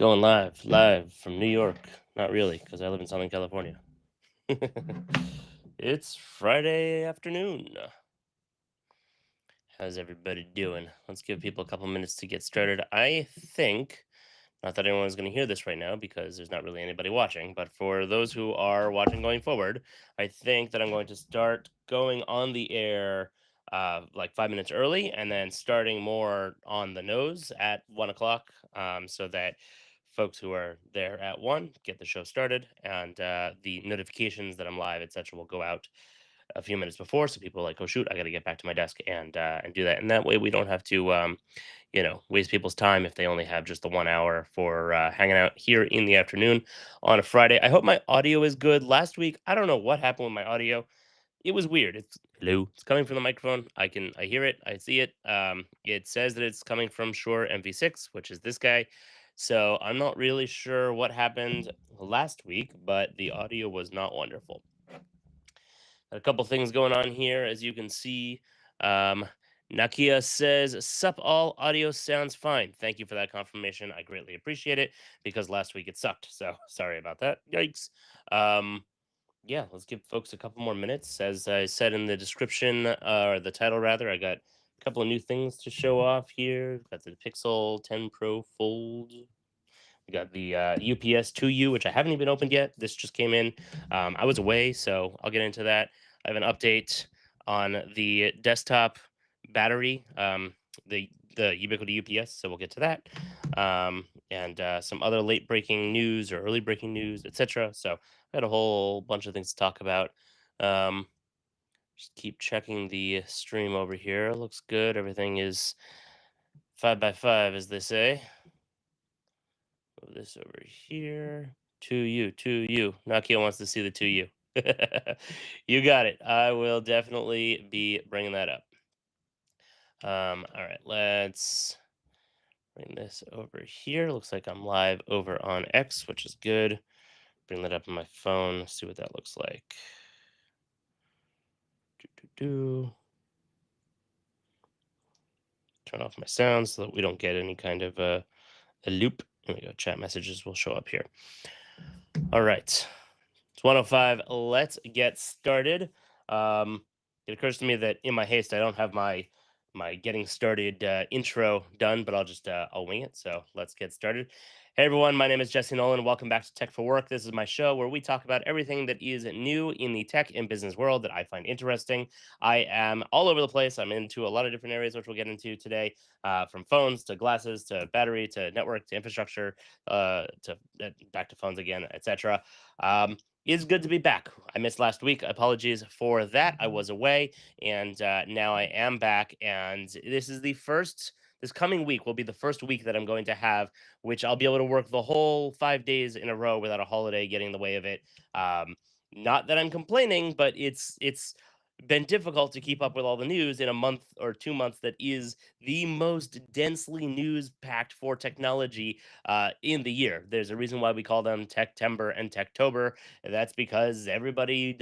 Going live from New York. Not really, because I live in Southern California. It's Friday afternoon. How's everybody doing? Let's give people a couple minutes to get started. I think, not that anyone's going to hear this right now because there's not really anybody watching, but for those who are watching going forward, I think that I'm going to start going on the air like 5 minutes early and then starting more on the nose at 1 o'clock so that folks who are there at 1 get the show started and the notifications that I'm live, etc., will go out a few minutes before, so people are like, oh shoot, I got to get back to my desk and do that, and that way we don't have to waste people's time if they only have just the 1 hour for hanging out here in the afternoon on a Friday. I hope my audio is good. Last week, I don't know what happened with my audio. It was weird. It's hello. It's coming from the microphone. I hear it. I see it. It says that it's coming from Shure MV6, which is this guy. So I'm not really sure what happened last week, but the audio was not wonderful. A couple things going on here, as you can see. Um, Nakia says, "Sup all, audio sounds fine. Thank you for that confirmation. I greatly appreciate it because last week it sucked. So sorry about that. Yikes." Yeah, let's give folks a couple more minutes. As I said in the description, or the title rather, I got a couple of new things to show off here. Got the Pixel 10 Pro Fold. We got the UPS 2U, which I haven't even opened yet. This just came in. I was away, so I'll get into that. I have an update on the desktop battery, the Ubiquiti UPS, so we'll get to that. And some other late breaking news or early breaking news, etc. So I had a whole bunch of things to talk about. Just keep checking the stream over here. Looks good. Everything is 5x5, as they say. Move this over here. 2U, 2U. Nakia wants to see the 2U. You got it. I will definitely be bringing that up. All right, let's bring this over here. Looks like I'm live over on X, which is good. Bring that up on my phone, see what that looks like. Turn off my sound so that we don't get any kind of a loop. Here we go. Chat messages will show up here. All right. It's 1:05. Let's get started. It occurs to me that in my haste, I don't have my getting started intro done, but I'll wing it. So let's get started. Hey everyone, my name is Jesse Nolan. Welcome back to Tech for Work. This is my show where we talk about everything that is new in the tech and business world that I find interesting. I am all over the place. I'm into a lot of different areas, which we'll get into today, from phones to glasses to battery to network to infrastructure, to back to phones again, etc. It's good to be back. I missed last week. Apologies for that. I was away, and now I am back. And this coming week will be the first week that I'm going to have, which I'll be able to work the whole 5 days in a row without a holiday getting in the way of it. Not that I'm complaining, but it's been difficult to keep up with all the news in a month or 2 months that is the most densely news packed for technology in the year. There's a reason why we call them Techtember and Techtober. That's because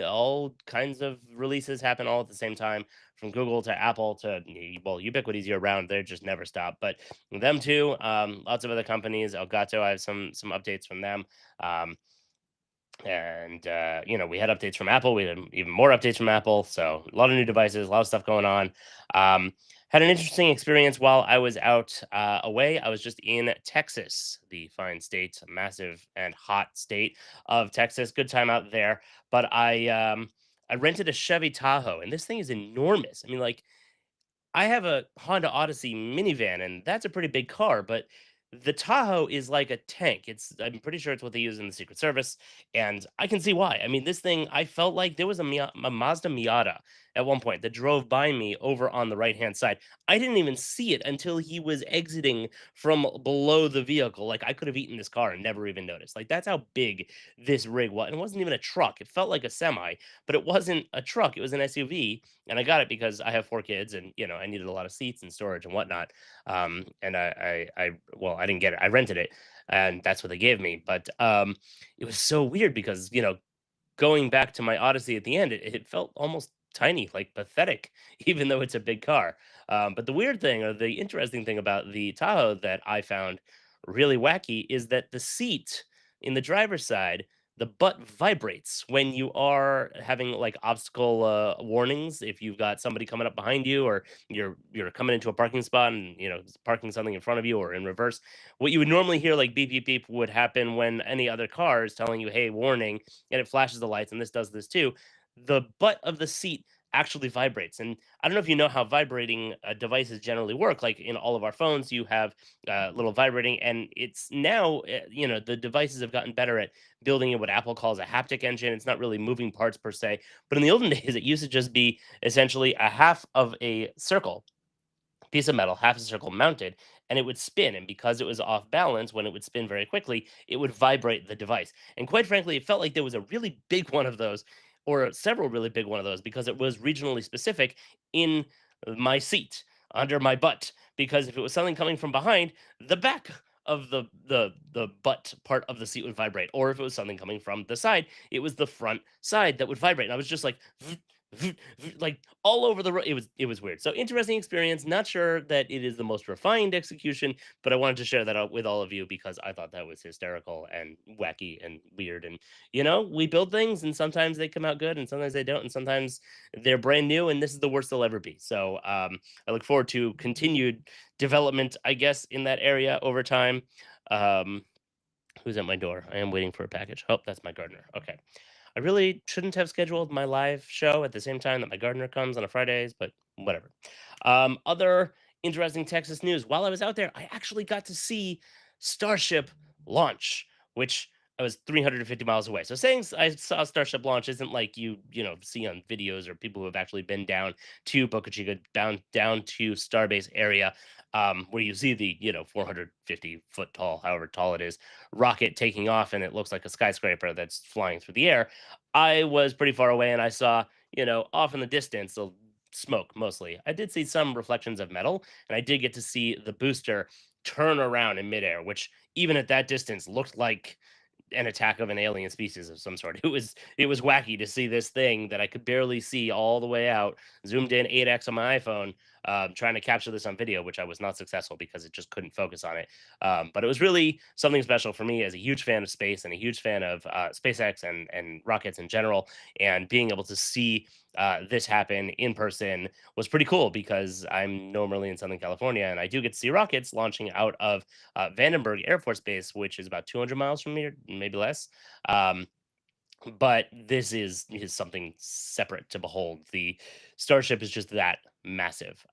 all kinds of releases happen all at the same time, from Google to Apple to, well, Ubiquiti's year round. They just never stop. But them too, lots of other companies. Elgato, I have some updates from them. And we had updates from Apple. We had even more updates from Apple. So a lot of new devices, a lot of stuff going on. Had an interesting experience while I was out away. I was just in Texas, the fine state, massive and hot state of Texas. Good time out there. But I rented a Chevy Tahoe, and this thing is enormous. I mean, like, I have a Honda Odyssey minivan, and that's a pretty big car, but the Tahoe is like a tank. I'm pretty sure it's what they use in the Secret Service, and I can see why. I mean, this thing, I felt like there was a Mazda Miata at one point that drove by me over on the right-hand side. I didn't even see it until he was exiting from below the vehicle. Like, I could have eaten this car and never even noticed. Like, that's how big this rig was. And it wasn't even a truck. It felt like a semi, but it wasn't a truck. It was an SUV, and I got it because I have 4 kids, and I needed a lot of seats and storage and whatnot. And well, I didn't get it. I rented it, and that's what they gave me. But it was so weird because going back to my Odyssey at the end, it felt almost tiny, like pathetic, even though it's a big car. But the weird thing, or the interesting thing about the Tahoe that I found really wacky is that the seat in the driver's side, the butt vibrates when you are having like obstacle warnings. If you've got somebody coming up behind you, or you're coming into a parking spot and parking something in front of you or in reverse, what you would normally hear like beep beep beep would happen when any other car is telling you, "Hey, warning," and it flashes the lights, and this does this too. The butt of the seat actually vibrates, and I don't know if you know how vibrating devices generally work. Like in all of our phones, you have little vibrating, and it's now the devices have gotten better at building in what Apple calls a haptic engine. It's not really moving parts per se, but in the olden days, it used to just be essentially a half of a circle piece of metal, half a circle mounted, and it would spin. And because it was off balance, when it would spin very quickly, it would vibrate the device. And quite frankly, it felt like there was a really big one of those, or several really big one of those, because it was regionally specific in my seat under my butt. Because if it was something coming from behind, the back of the butt part of the seat would vibrate, or if it was something coming from the side, it was the front side that would vibrate. And I was just like, like all over the road. It was weird. So interesting experience. Not sure that it is the most refined execution, but I wanted to share that out with all of you because I thought that was hysterical and wacky and weird. And we build things, and sometimes they come out good, and sometimes they don't, and sometimes they're brand new, and this is the worst they'll ever be. So I look forward to continued development, I guess, in that area over time. Um, who's at my door? I am waiting for a package. Oh, that's my gardener. Okay. I really shouldn't have scheduled my live show at the same time that my gardener comes on a Fridays, but whatever. Other interesting Texas news. While I was out there, I actually got to see Starship launch, which I was 350 miles away. So saying I saw Starship launch isn't like you see on videos or people who have actually been down to Boca Chica, down to Starbase area, where you see the 450-foot tall, however tall it is, rocket taking off, and it looks like a skyscraper that's flying through the air. I was pretty far away, and I saw, off in the distance, the smoke mostly. I did see some reflections of metal, and I did get to see the booster turn around in midair, which even at that distance looked like an attack of an alien species of some sort. It was wacky to see this thing that I could barely see all the way out, zoomed in 8x on my iPhone, trying to capture this on video, which I was not successful because it just couldn't focus on it. But it was really something special for me as a huge fan of space and a huge fan of SpaceX and rockets in general, and being able to see this happen in person was pretty cool because I'm normally in Southern California, and I do get to see rockets launching out of Vandenberg Air Force Base, which is about 200 miles from here, maybe less. Um, but this is something separate to behold. The Starship is just that massive.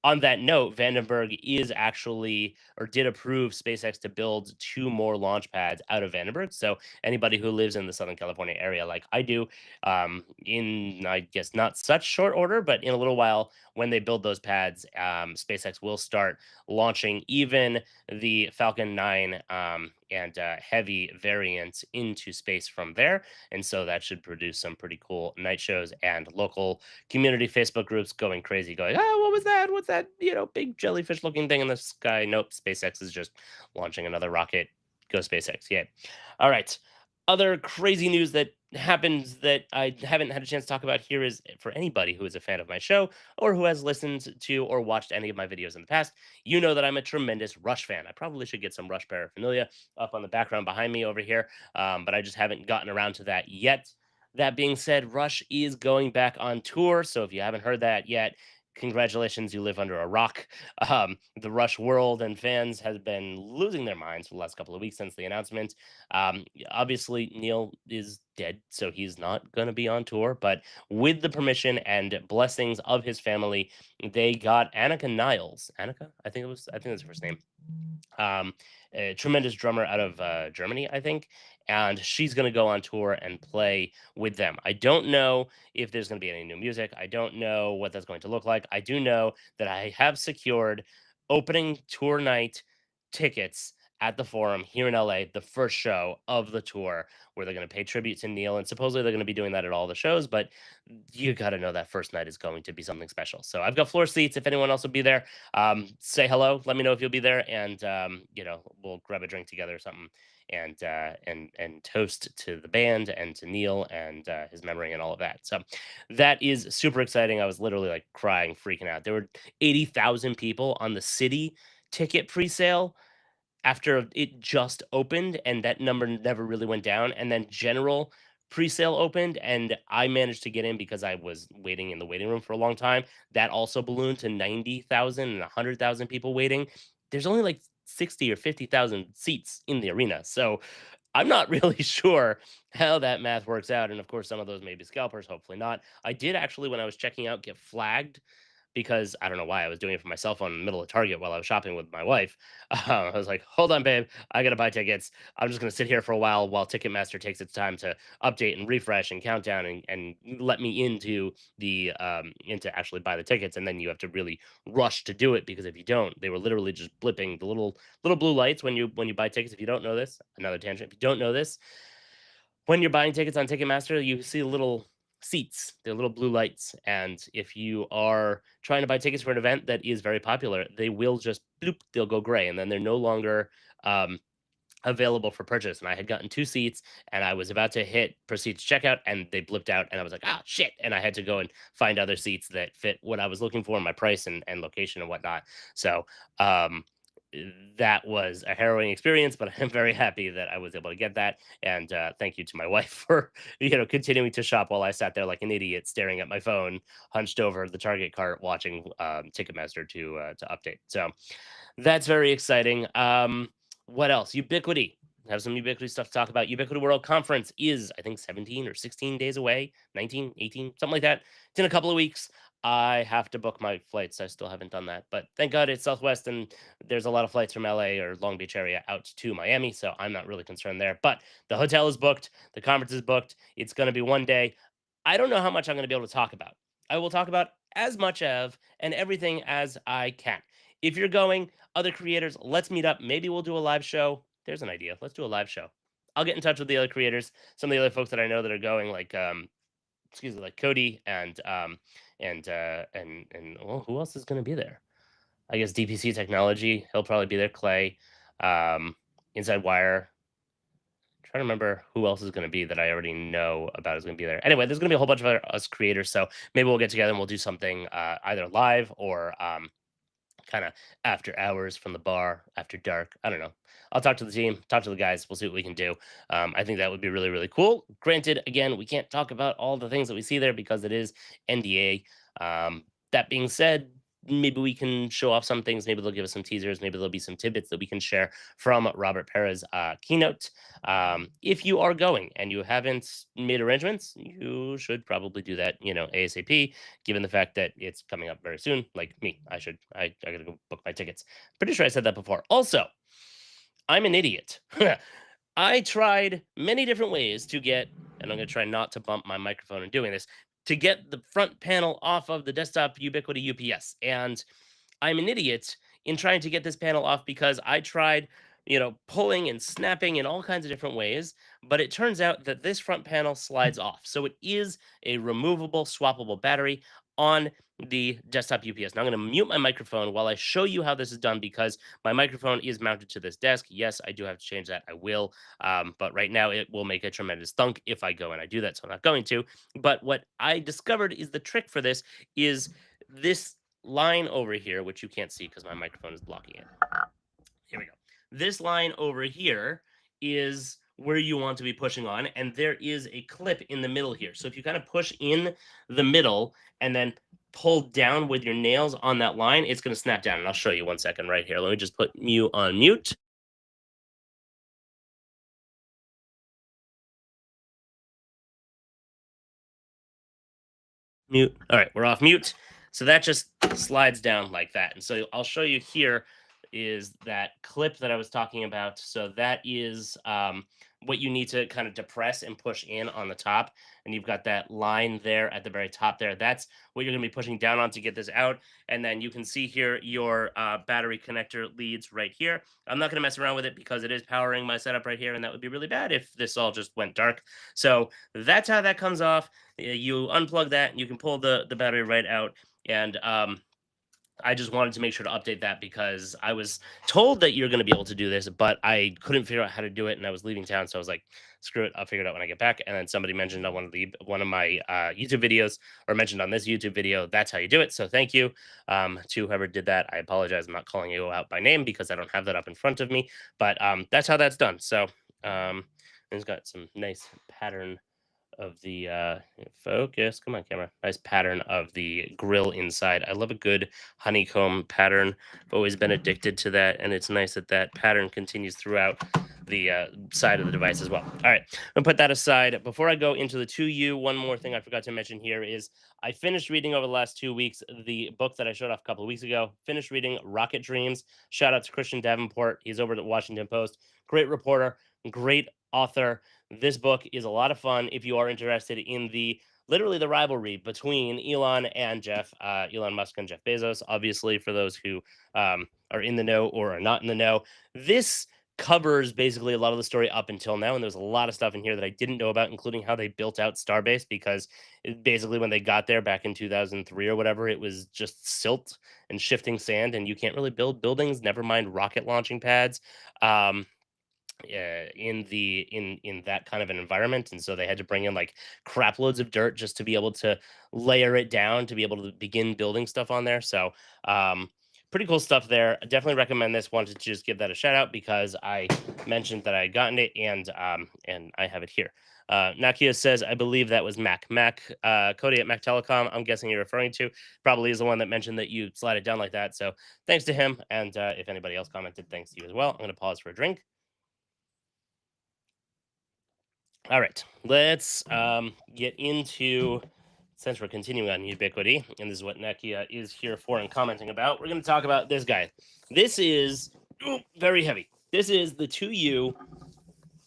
On that note, Vandenberg is actually, or did approve SpaceX to build two more launch pads out of Vandenberg. So anybody who lives in the Southern California area, like I do, in I guess not such short order, but in a little while, when they build those pads, SpaceX will start launching even the Falcon 9 and heavy variants into space from there. And so that should produce some pretty cool night shows, and local community Facebook groups going crazy, going, "Oh, what was that? What's that? Big jellyfish looking thing in the sky?" Nope, SpaceX is just launching another rocket. Go SpaceX! Yeah. All right. Other crazy news that happens that I haven't had a chance to talk about here is for anybody who is a fan of my show or who has listened to or watched any of my videos in the past. You know that I'm a tremendous Rush fan. I probably should get some Rush paraphernalia up on the background behind me over here, but I just haven't gotten around to that yet. That being said, Rush is going back on tour. So if you haven't heard that yet, congratulations, you live under a rock. The Rush world and fans have been losing their minds for the last couple of weeks since the announcement. Obviously, Neil is dead, so he's not going to be on tour. But with the permission and blessings of his family, they got Annika Niles. Annika, I think that's her first name, um, a tremendous drummer out of Germany, I think, and she's going to go on tour and play with them. I don't know if there's going to be any new music. I don't know what that's going to look like. I do know that I have secured opening tour night tickets at the Forum here in LA, the first show of the tour, where they're going to pay tribute to Neil, and supposedly they're going to be doing that at all the shows. But you got to know that first night is going to be something special. So I've got floor seats if anyone else will be there. Say hello. Let me know if you'll be there, and we'll grab a drink together or something, and toast to the band and to Neil and his memory and all of that. So that is super exciting. I was literally like crying, freaking out. There were 80,000 people on the city ticket pre-sale. after it just opened, and that number never really went down, and then general presale opened, and I managed to get in because I was waiting in the waiting room for a long time. That also ballooned to 90,000 and 100,000 people waiting. There's only like 60 or 50,000 seats in the arena. So I'm not really sure how that math works out. And of course, some of those may be scalpers, hopefully not. I did actually, when I was checking out, get flagged because I don't know why I was doing it from my cell phone in the middle of Target while I was shopping with my wife. I was like, hold on, babe, I gotta buy tickets. I'm just gonna sit here for a while Ticketmaster takes its time to update and refresh and count down and let me into the into actually buy the tickets. And then you have to really rush to do it because if you don't, they were literally just blipping the little blue lights when you buy tickets. If you don't know this, another tangent. If you don't know this, when you're buying tickets on Ticketmaster, you see little seats, they're little blue lights. And if you are trying to buy tickets for an event that is very popular, they will just bloop, they'll go gray, and then they're no longer um, available for purchase. And I had gotten two seats and I was about to hit proceed to checkout and they blipped out and I was like, ah, shit. And I had to go and find other seats that fit what I was looking for, my price and location and whatnot. So, um, that was a harrowing experience, but I'm very happy that I was able to get that. And thank you to my wife for continuing to shop while I sat there like an idiot, staring at my phone, hunched over the Target cart, watching Ticketmaster to update. So that's very exciting. What else? Ubiquiti. Have some Ubiquiti stuff to talk about. Ubiquiti World Conference is, I think, 17 or 16 days away, 19, 18, something like that. It's in a couple of weeks. I have to book my flights. I still haven't done that. But thank God it's Southwest and there's a lot of flights from LA or Long Beach area out to Miami. So I'm not really concerned there. But the hotel is booked. The conference is booked. It's going to be one day. I don't know how much I'm going to be able to talk about. I will talk about as much of and everything as I can. If you're going, other creators, let's meet up. Maybe we'll do a live show. There's an idea. Let's do a live show. I'll get in touch with the other creators, some of the other folks that I know that are going, like excuse me, like Cody and well, who else is going to be there? I guess DPC Technology. He'll probably be there. Clay, Inside Wire. Trying to remember who else is going to be that I already know about is going to be there. Anyway, there's going to be a whole bunch of other us creators, so maybe we'll get together and we'll do something either live or kind of after hours from the bar after dark. I don't know. I'll talk to the team, talk to the guys. We'll see what we can do. I think that would be really, really cool. Granted, again, we can't talk about all the things that we see there because it is NDA. That being said, maybe we can show off some things. Maybe they'll give us some teasers. Maybe there'll be some tidbits that we can share from Robert Pera's keynote. If you are going and you haven't made arrangements, you should probably do that, ASAP, given the fact that it's coming up very soon. Like me, I gotta go book my tickets. Pretty sure I said that before. Also, I'm an idiot. I tried many different ways to get, and I'm gonna try not to bump my microphone in doing this, to get the front panel off of the desktop Ubiquiti UPS. And I'm an idiot in trying to get this panel off because I tried, pulling and snapping in all kinds of different ways, but it turns out that this front panel slides off. So it is a removable, swappable battery on the desktop UPS. Now I'm going to mute my microphone while I show you how this is done because my microphone is mounted to this desk. Yes, I do have to change that. I will. But right now it will make a tremendous thunk if I go and I do that. So I'm not going to. But what I discovered is the trick for this is this line over here, which you can't see because my microphone is blocking it. Here we go. This line over here is where you want to be pushing on, and there is a clip in the middle here. So if you kind of push in the middle and then pull down with your nails on that line, it's going to snap down. And I'll show you 1 second right here. Let me just put you on mute. Mute. All right, we're off mute. So that just slides down like that. And so I'll show you here is that clip that I was talking about. So that is what you need to kind of depress and push in on the top. And you've got that line there at the very top there. That's what you're going to be pushing down on to get this out. And then you can see here your battery connector leads right here. I'm not going to mess around with it because it is powering my setup right here. And that would be really bad if this all just went dark. So that's how that comes off. You unplug that, you can pull the battery right out, and I just wanted to make sure to update that because I was told that you're going to be able to do this, but I couldn't figure out how to do it, and I was leaving town, so I was like, "Screw it, I'll figure it out when I get back." And then somebody mentioned on one of my YouTube videos, or mentioned on this YouTube video, that's how you do it. So thank you to whoever did that. I apologize. I'm not calling you out by name because I don't have that up in front of me, but that's how that's done. So it's got some nice pattern of the focus. Come on, camera. Nice pattern of the grill inside. I love a good honeycomb pattern. I've always been addicted to that, and it's nice that that pattern continues throughout the side of the device as well. All right, I'm gonna put that aside. Before I go into the 2U, one more thing I forgot to mention here is I finished reading over the last 2 weeks the book that I showed off a couple of weeks ago. Finished reading Rocket Dreams. Shout out to Christian Davenport. He's over at the Washington Post. Great reporter, great author. This book is a lot of fun if you are interested in the literally the rivalry between Elon Musk and Jeff Bezos. Obviously, for those who are in the know or are not in the know, this covers basically a lot of the story up until now. And there's a lot of stuff in here that I didn't know about, including how they built out Starbase, because basically when they got there back in 2003 or whatever, it was just silt and shifting sand, and you can't really build buildings, never mind rocket launching pads. Um, in that kind of an environment, and so they had to bring in like crap loads of dirt just to be able to layer it down to be able to begin building stuff on there. So pretty cool stuff there. I definitely recommend this. Wanted to just give that a shout out because I mentioned that I had gotten it, and I have it here. Nakia says, I believe that was Cody at Mac Telecom. I'm guessing you're referring to, probably is the one that mentioned that you slide it down like that. So thanks to him. And if anybody else commented, thanks to you as well. I'm going to pause for a drink. All right, let's get into, since we're continuing on Ubiquiti, and this is what Nakia is here for and commenting about, we're going to talk about this guy. This is very heavy. This is the 2U.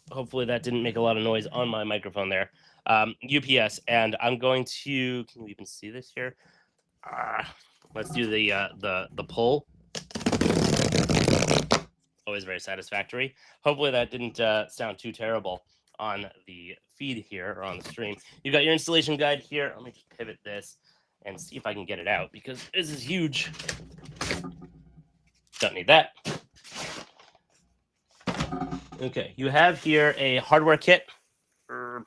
Hopefully that didn't make a lot of noise on my microphone there. UPS, and I'm going to, can you even see this here? Let's do the pull. Always very satisfactory. Hopefully that didn't sound too terrible on the feed here or on the stream. You've got your installation guide here. Let me just pivot this and see if I can get it out because this is huge. Don't need that. Okay, you have here a hardware kit.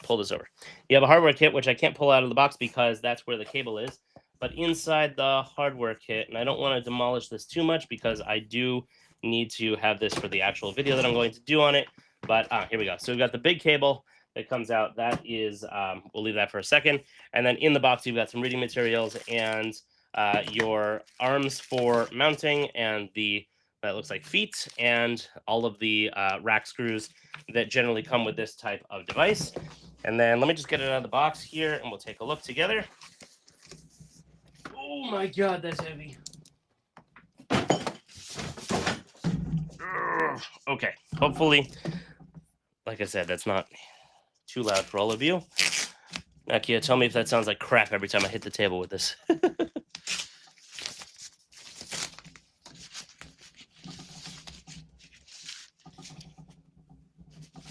Pull this over. You have a hardware kit, which I can't pull out of the box because that's where the cable is. But inside the hardware kit, and I don't want to demolish this too much because I do need to have this for the actual video that I'm going to do on it. But here we go. So we've got the big cable that comes out. That is, we'll leave that for a second. And then in the box, you've got some reading materials and your arms for mounting and the, that looks like feet, and all of the rack screws that generally come with this type of device. And then let me just get it out of the box here and we'll take a look together. Oh my God, that's heavy. Okay, hopefully, like I said, that's not too loud for all of you. Nakia, tell me if that sounds like crap every time I hit the table with this.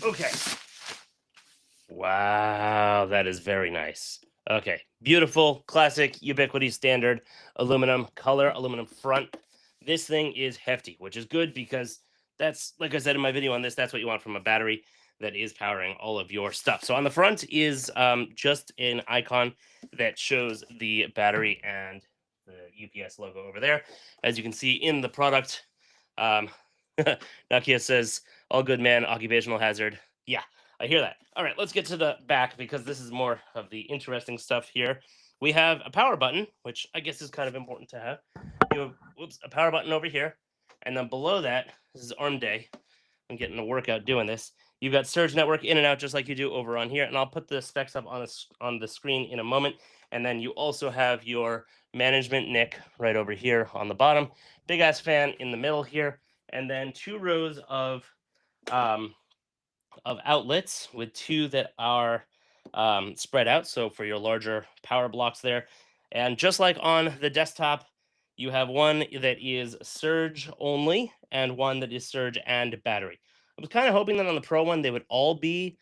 Okay. Wow, that is very nice. Okay, beautiful, classic, Ubiquiti standard aluminum color, aluminum front. This thing is hefty, which is good because that's, like I said in my video on this, that's what you want from a battery that is powering all of your stuff. So on the front is just an icon that shows the battery and the UPS logo over there. As you can see in the product, Nakia says, all good, man, occupational hazard. Yeah, I hear that. All right, let's get to the back because this is more of the interesting stuff here. We have a power button, which I guess is kind of important to have. You have, a power button over here. And then below that, this is arm day. I'm getting a workout doing this. You've got Surge Network in and out just like you do over on here. And I'll put the specs up on the screen in a moment. And then you also have your management NIC right over here on the bottom. Big ass fan in the middle here. And then 2 rows of outlets with 2 that are spread out. So for your larger power blocks there. And just like on the desktop, you have one that is surge only and one that is surge and battery. I was kind of hoping that on the Pro one, they would all be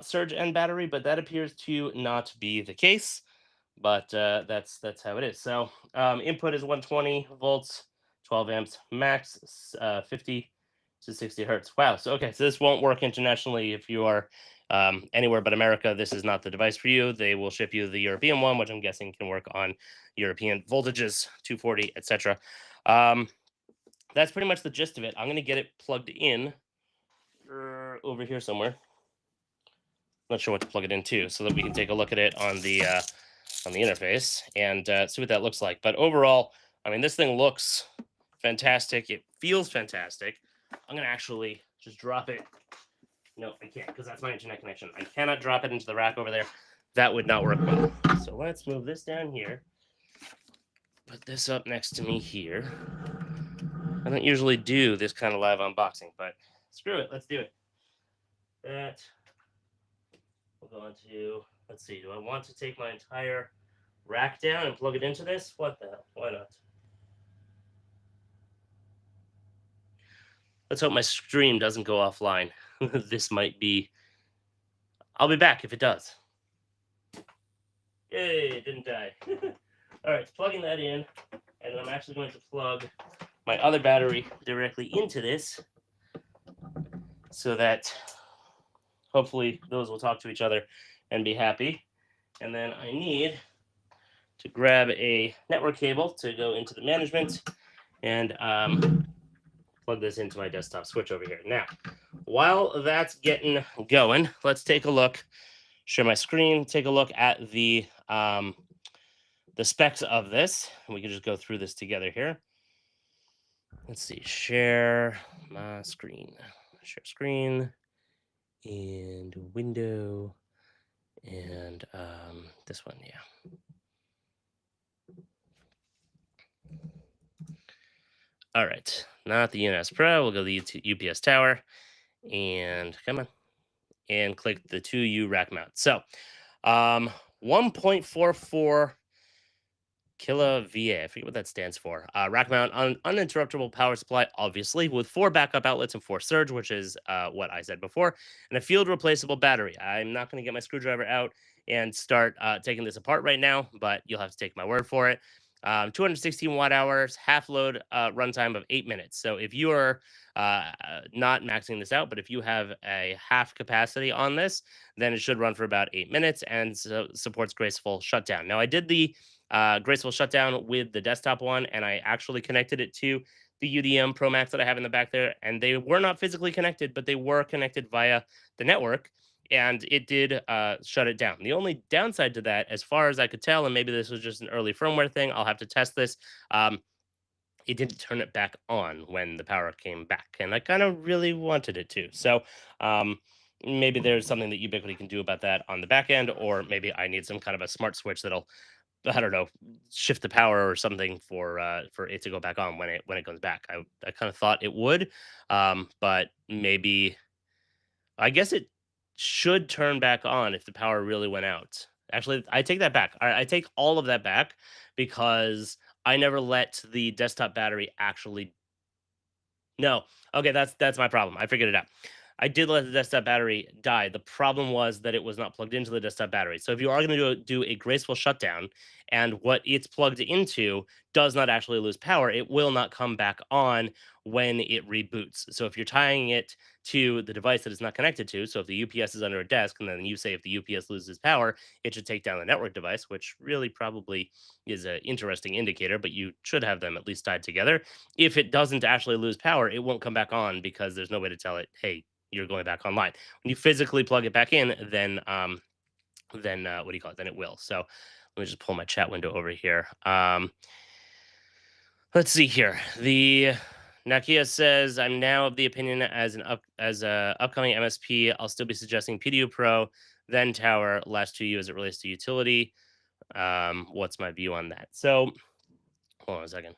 surge and battery, but that appears to not be the case. but that's how it is. So input is 120 volts, 12 amps max, 50 to 60 hertz. Wow. So okay, so this won't work internationally if you are anywhere but America. This is not the device for you. They will ship you the European one, which I'm guessing can work on European voltages, 240, etc. Um, that's pretty much the gist of it. I'm gonna get it plugged in over here somewhere. Not sure what to plug it into, so that we can take a look at it on the interface and see what that looks like. But overall, I mean, this thing looks fantastic. It feels fantastic. I'm gonna actually just drop it. No, I can't because that's my internet connection. I cannot drop it into the rack over there. That would not work well. So let's move this down here. Put this up next to me here. I don't usually do this kind of live unboxing, but screw it. Let's do it. That we'll go into. Let's see. Do I want to take my entire rack down and plug it into this? What the hell? Why not? Let's hope my stream doesn't go offline. This might be. I'll be back if it does. Yay, it didn't die. All right, plugging that in, and I'm actually going to plug my other battery directly into this so that hopefully those will talk to each other and be happy. And then I need to grab a network cable to go into the management and plug this into my desktop switch over here. Now, while that's getting going, let's take a look, share my screen, take a look at the specs of this. We can just go through this together here. Let's see, share my screen, share screen, and window, and this one, yeah. All right, not the UNS Pro. We'll go to the UPS Tower, and come on, and click the 2U rack mount. So, 1.44 kilo VA. I forget what that stands for. Rack mount, uninterruptible power supply, obviously, with 4 backup outlets and 4 surge, which is what I said before, and a field replaceable battery. I'm not going to get my screwdriver out and start taking this apart right now, but you'll have to take my word for it. 216 watt hours, half load runtime of 8 minutes. So if you are not maxing this out, but if you have a half capacity on this, then it should run for about 8 minutes and supports graceful shutdown. Now, I did the graceful shutdown with the desktop one, and I actually connected it to the UDM Pro Max that I have in the back there, and they were not physically connected, but they were connected via the network, and it did shut it down. The only downside to that, as far as I could tell, and maybe this was just an early firmware thing, I'll have to test this. It didn't turn it back on when the power came back, and I kind of really wanted it to. So maybe there's something that Ubiquiti can do about that on the back end, or maybe I need some kind of a smart switch that'll, I don't know, shift the power or something for it to go back on when it comes back. I kind of thought it would, but maybe I guess it should turn back on if the power really went out. Actually, I take that back. I take all of that back because I never let the desktop battery actually. No. Okay, that's my problem. I figured it out. I did let the desktop battery die. The problem was that it was not plugged into the desktop battery. So if you are going to do a graceful shutdown and what it's plugged into does not actually lose power, it will not come back on when it reboots. So if you're tying it to the device that it's not connected to, so if the UPS is under a desk and then you say if the UPS loses power, it should take down the network device, which really probably is an interesting indicator, but you should have them at least tied together. If it doesn't actually lose power, it won't come back on because there's no way to tell it, hey, you're going back online. When you physically plug it back in, then what do you call it? Then it will. So let me just pull my chat window over here. Let's see here. The Nakia says, I'm now of the opinion as a upcoming MSP, I'll still be suggesting PDU Pro, then Tower, last 2U as it relates to utility. What's my view on that? So hold on a second.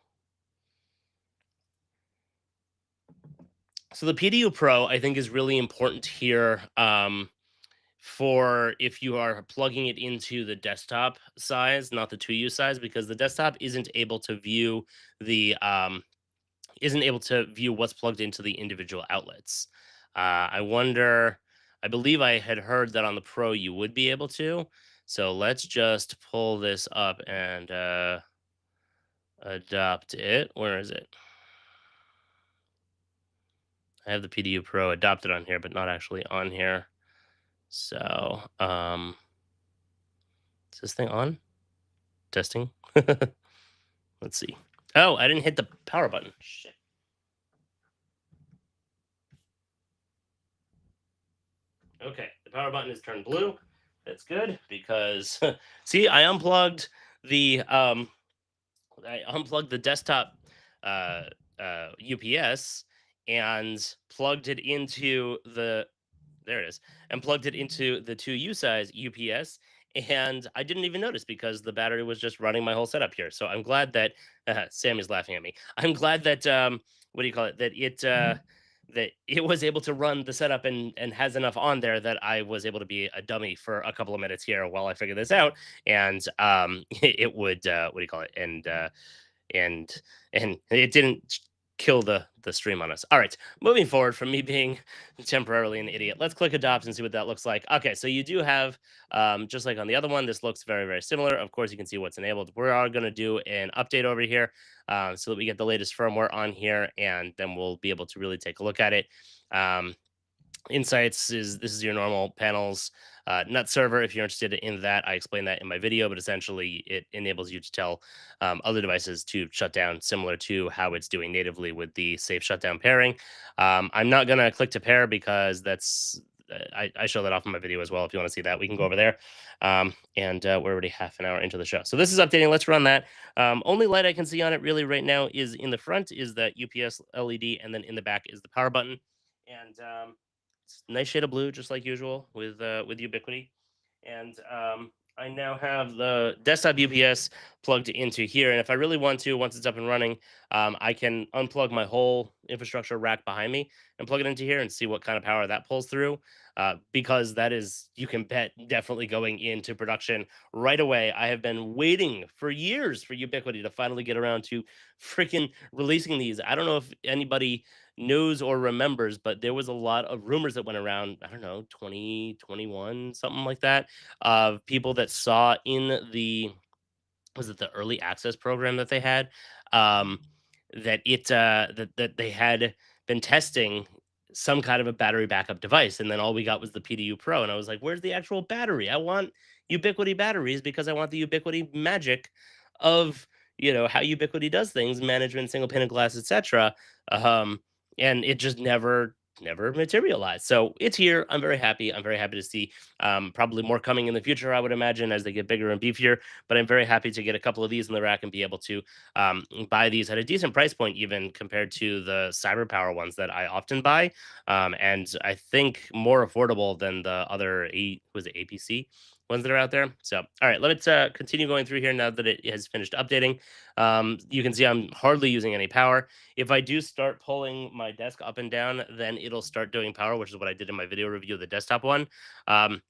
So the PDU Pro, I think, is really important here for if you are plugging it into the desktop size, not the 2U size, because the desktop the isn't able to view what's plugged into the individual outlets. I wonder. I believe I had heard that on the Pro you would be able to. So let's just pull this up and adopt it. Where is it? I have the PDU Pro adopted on here, but not actually on here. So, is this thing on? Testing. Let's see. Oh, I didn't hit the power button. Shit. Okay, the power button is turned blue. That's good because see, I unplugged the desktop uh, UPS and plugged it into the there it is, and plugged it into the 2U size UPS. And I didn't even notice because the battery was just running my whole setup here. So I'm glad that Sammy's laughing at me. I'm glad that what do you call it? That it was able to run the setup and has enough on there that I was able to be a dummy for a couple of minutes here while I figure this out. And it would what do you call it? And and it didn't kill the stream on us. All right, moving forward from me being temporarily an idiot, let's click adopt and see what that looks like. Okay, so you do have just like on the other one, this looks very similar. Of course, you can see what's enabled. We are going to do an update over here so that we get the latest firmware on here, and then we'll be able to really take a look at it. um, Insights is this is your normal panels. Nut server, if you're interested in that, I explained that in my video, but essentially it enables you to tell other devices to shut down, similar to how it's doing natively with the safe shutdown pairing. I'm not going to click to pair because that's I show that off in my video as well. If you want to see that, we can go over there. And we're already half an hour into the show, so this is updating. Let's run that. Only light I can see on it really right now is in the front is that UPS LED, and then in the back is the power button. And nice shade of blue, just like usual with Ubiquiti. And I now have the desktop UPS plugged into here. And if I really want to, once it's up and running, I can unplug my whole infrastructure rack behind me and plug it into here and see what kind of power that pulls through. Because that is, you can bet, definitely going into production right away. I have been waiting for years for Ubiquiti to finally get around to freaking releasing these. I don't know if anybody knows or remembers, but there was a lot of rumors that went around, I don't know, 2021, something like that, of people that saw in the was it the early access program that they had, um, that they had been testing some kind of a battery backup device, and then all we got was the PDU Pro, and I was like, "Where's the actual battery? I want Ubiquiti batteries because I want the Ubiquiti magic of how Ubiquiti does things, management, single pane of glass, etc." Um, and it just never materialized. So it's here. I'm very happy. I'm very happy to see probably more coming in the future. I would imagine as they get bigger and beefier, but I'm very happy to get a couple of these in the rack and be able to buy these at a decent price point, even compared to the cyber power ones that I often buy. And I think more affordable than the other was it APC ones that are out there. So, all right, let's continue going through here now that it has finished updating. You can see I'm hardly using any power. If I do start pulling my desk up and down, then it'll start doing power, which is what I did in my video review of the desktop one. Um,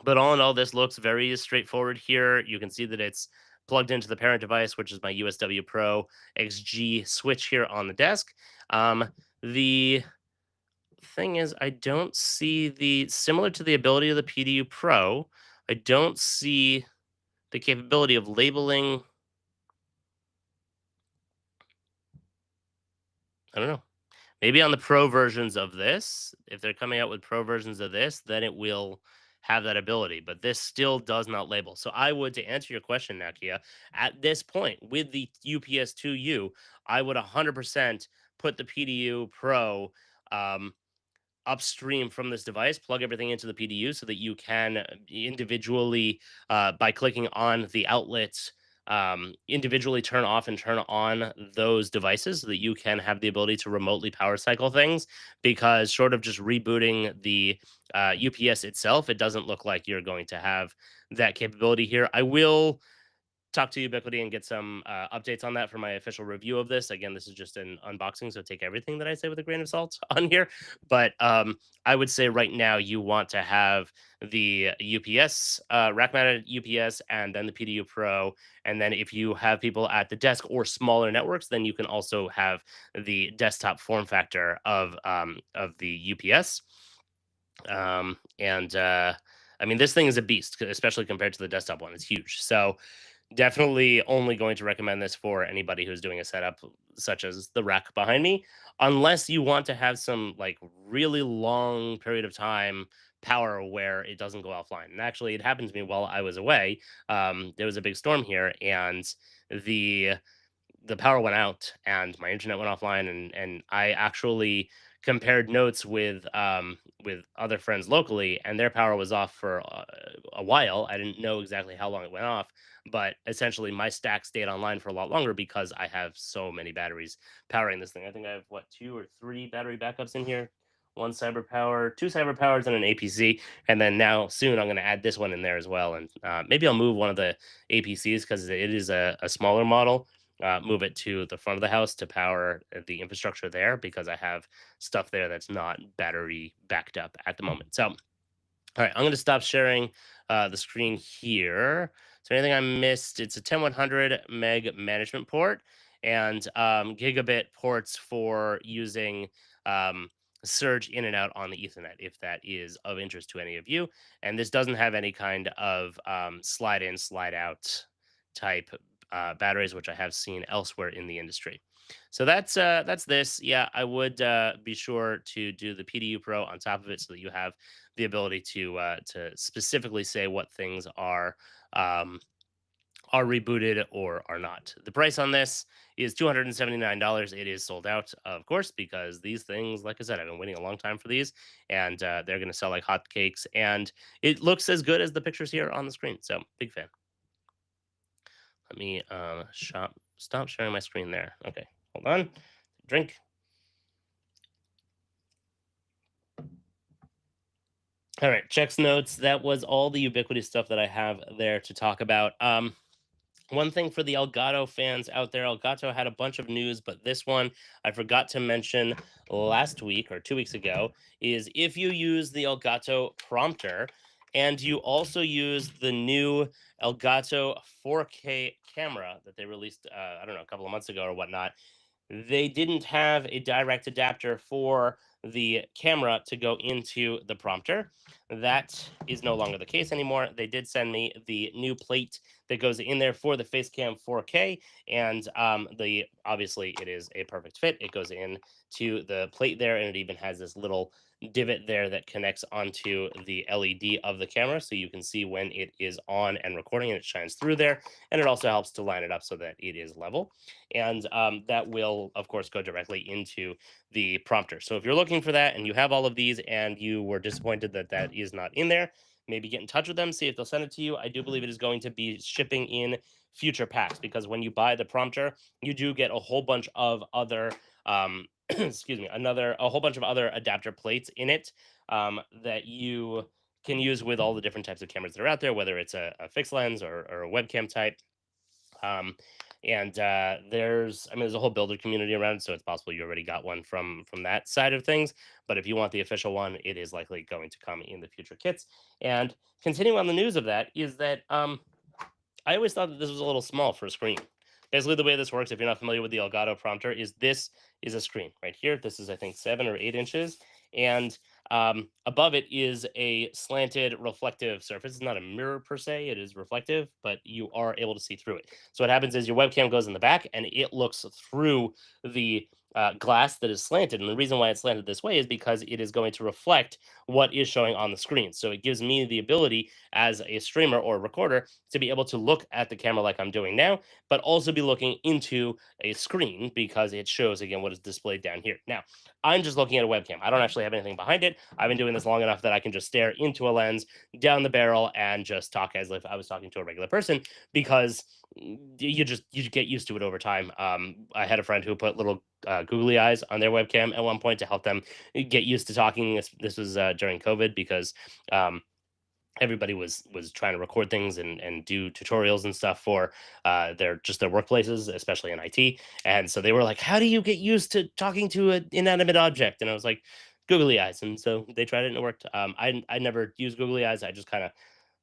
but all in all, this looks very straightforward here. You can see that it's plugged into the parent device, which is my USW Pro XG switch here on the desk. The thing is, I don't see similar to the ability of the PDU Pro, I don't see the capability of labeling. I don't know. Maybe on the pro versions of this, if they're coming out with pro versions of this, then it will have that ability. But this still does not label. So I would, to answer your question now, Kia, at this point with the UPS 2U, I would 100% put the PDU Pro um, upstream from this device, plug everything into the PDU so that you can individually, by clicking on the outlets, individually turn off and turn on those devices so that you can have the ability to remotely power cycle things. Because short of just rebooting the UPS itself, it doesn't look like you're going to have that capability here. I will talk to Ubiquiti and get some updates on that for my official review of this. Again, this is just an unboxing, so take everything that I say with a grain of salt on here. But I would say right now you want to have the UPS, rack-mounted UPS, and then the PDU Pro. And then if you have people at the desk or smaller networks, then you can also have the desktop form factor of the UPS. And I mean, this thing is a beast, especially compared to the desktop one. It's huge. So definitely only going to recommend this for anybody who's doing a setup such as the rack behind me, unless you want to have some like really long period of time power where it doesn't go offline. And actually, it happened to me while I was away. There was a big storm here, and the the power went out and my internet went offline, and I actually compared notes with other friends locally, and their power was off for a while. I didn't know exactly how long it went off, but essentially my stack stayed online for a lot longer because I have so many batteries powering this thing. I think I have what, two or three battery backups in here. One cyber power, two cyber powers, and an APC, and then now soon I'm going to add this one in there as well. And maybe I'll move one of the APCs because it is a smaller model, move it to the front of the house to power the infrastructure there because I have stuff there that's not battery backed up at the moment. So, all right, I'm going to stop sharing the screen here. So, anything I missed? It's a 10100 meg management port and gigabit ports for using surge in and out on the Ethernet, if that is of interest to any of you. And this doesn't have any kind of slide in, slide out type batteries, which I have seen elsewhere in the industry. So that's this. Yeah, I would be sure to do the PDU Pro on top of it so that you have the ability to specifically say what things um, are rebooted or are not. The price on this is $279. It is sold out, of course, because these things, like I said, I've been waiting a long time for these, and they're going to sell like hotcakes. And it looks as good as the pictures here on the screen. So big fan. Let me stop sharing my screen there. Okay, hold on. Drink. All right, checks notes. That was all the Ubiquiti stuff that I have there to talk about. One thing for the Elgato fans out there, Elgato had a bunch of news, but this one I forgot to mention last week or 2 weeks ago is if you use the Elgato prompter and you also use the new Elgato 4K camera that they released, I don't know, a couple of months ago or whatnot, they didn't have a direct adapter for the camera to go into the prompter. That is no longer the case anymore. They did send me the new plate that goes in there for the Facecam 4K, and the obviously it is a perfect fit. It goes in to the plate there, and it even has this little divot there that connects onto the LED of the camera, so you can see when it is on and recording, and it shines through there. And it also helps to line it up so that it is level, and that will of course go directly into the prompter. So if you're looking for that and you have all of these and you were disappointed that that is not in there, maybe get in touch with them, see if they'll send it to you. I do believe it is going to be shipping in future packs because when you buy the prompter, you do get a whole bunch of other excuse me, a whole bunch of other adapter plates in it that you can use with all the different types of cameras that are out there, whether it's a fixed lens or a webcam type. Um, and I mean, there's a whole builder community around it, so it's possible you already got one from that side of things. But if you want the official one, it is likely going to come in the future kits. And continuing on the news of that is that I always thought that this was a little small for a screen. Basically, the way this works, if you're not familiar with the Elgato prompter, is this is a screen right here. This is, I think, 7 or 8 inches, and above it is a slanted reflective surface. It's not a mirror per se; it is reflective, but you are able to see through it. So what happens is your webcam goes in the back, and it looks through the glass that is slanted. And the reason why it's slanted this way is because it is going to reflect what is showing on the screen. So it gives me the ability as a streamer or recorder to be able to look at the camera like I'm doing now, but also be looking into a screen because it shows again what is displayed down here. Now, I'm just looking at a webcam. I don't actually have anything behind it. I've been doing this long enough that I can just stare into a lens down the barrel and just talk as if I was talking to a regular person because you get used to it over time. I had a friend who put little googly eyes on their webcam at one point to help them get used to talking. This was during COVID because everybody was trying to record things and do tutorials and stuff for their workplaces, especially in IT. And so they were like, "How do you get used to talking to an inanimate object?" And I was like, "Googly eyes." And so they tried it and it worked. I never use googly eyes. I just kind of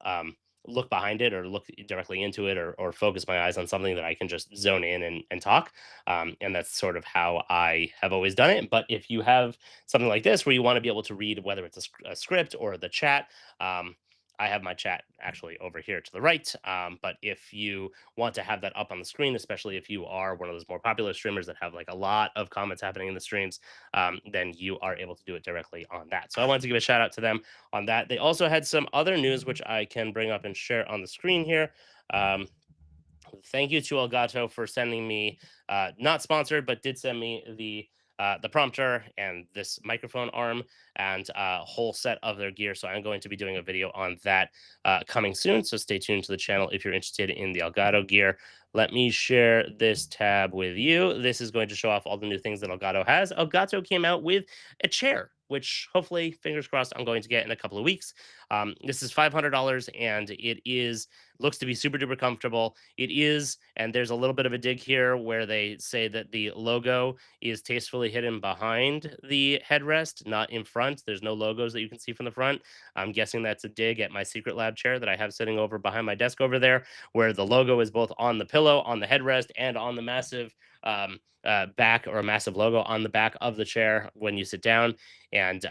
um, look behind it or look directly into it or focus my eyes on something that I can just zone in and talk. And that's sort of how I have always done it. But if you have something like this where you want to be able to read whether it's a script or the chat, um, I have my chat actually over here to the right. But if you want to have that up on the screen, especially if you are one of those more popular streamers that have like a lot of comments happening in the streams, then you are able to do it directly on that. So I wanted to give a shout out to them on that. They also had some other news which I can bring up and share on the screen here. Um, Thank you to Elgato for sending me, not sponsored, but did send me the prompter and this microphone arm and a whole set of their gear. So I'm going to be doing a video on that coming soon. So stay tuned to the channel if you're interested in the Elgato gear. Let me share this tab with you. This is going to show off all the new things that Elgato has. Elgato came out with a chair, which hopefully, fingers crossed, I'm going to get in a couple of weeks. This is $500 and it is looks to be super duper comfortable. It is, and there's a little bit of a dig here where they say that the logo is tastefully hidden behind the headrest, not in front. There's no logos that you can see from the front. I'm guessing that's a dig at my Secret Lab chair that I have sitting over behind my desk over there, where the logo is both on the pillow, on the headrest, and on the massive back, or a massive logo on the back of the chair when you sit down. And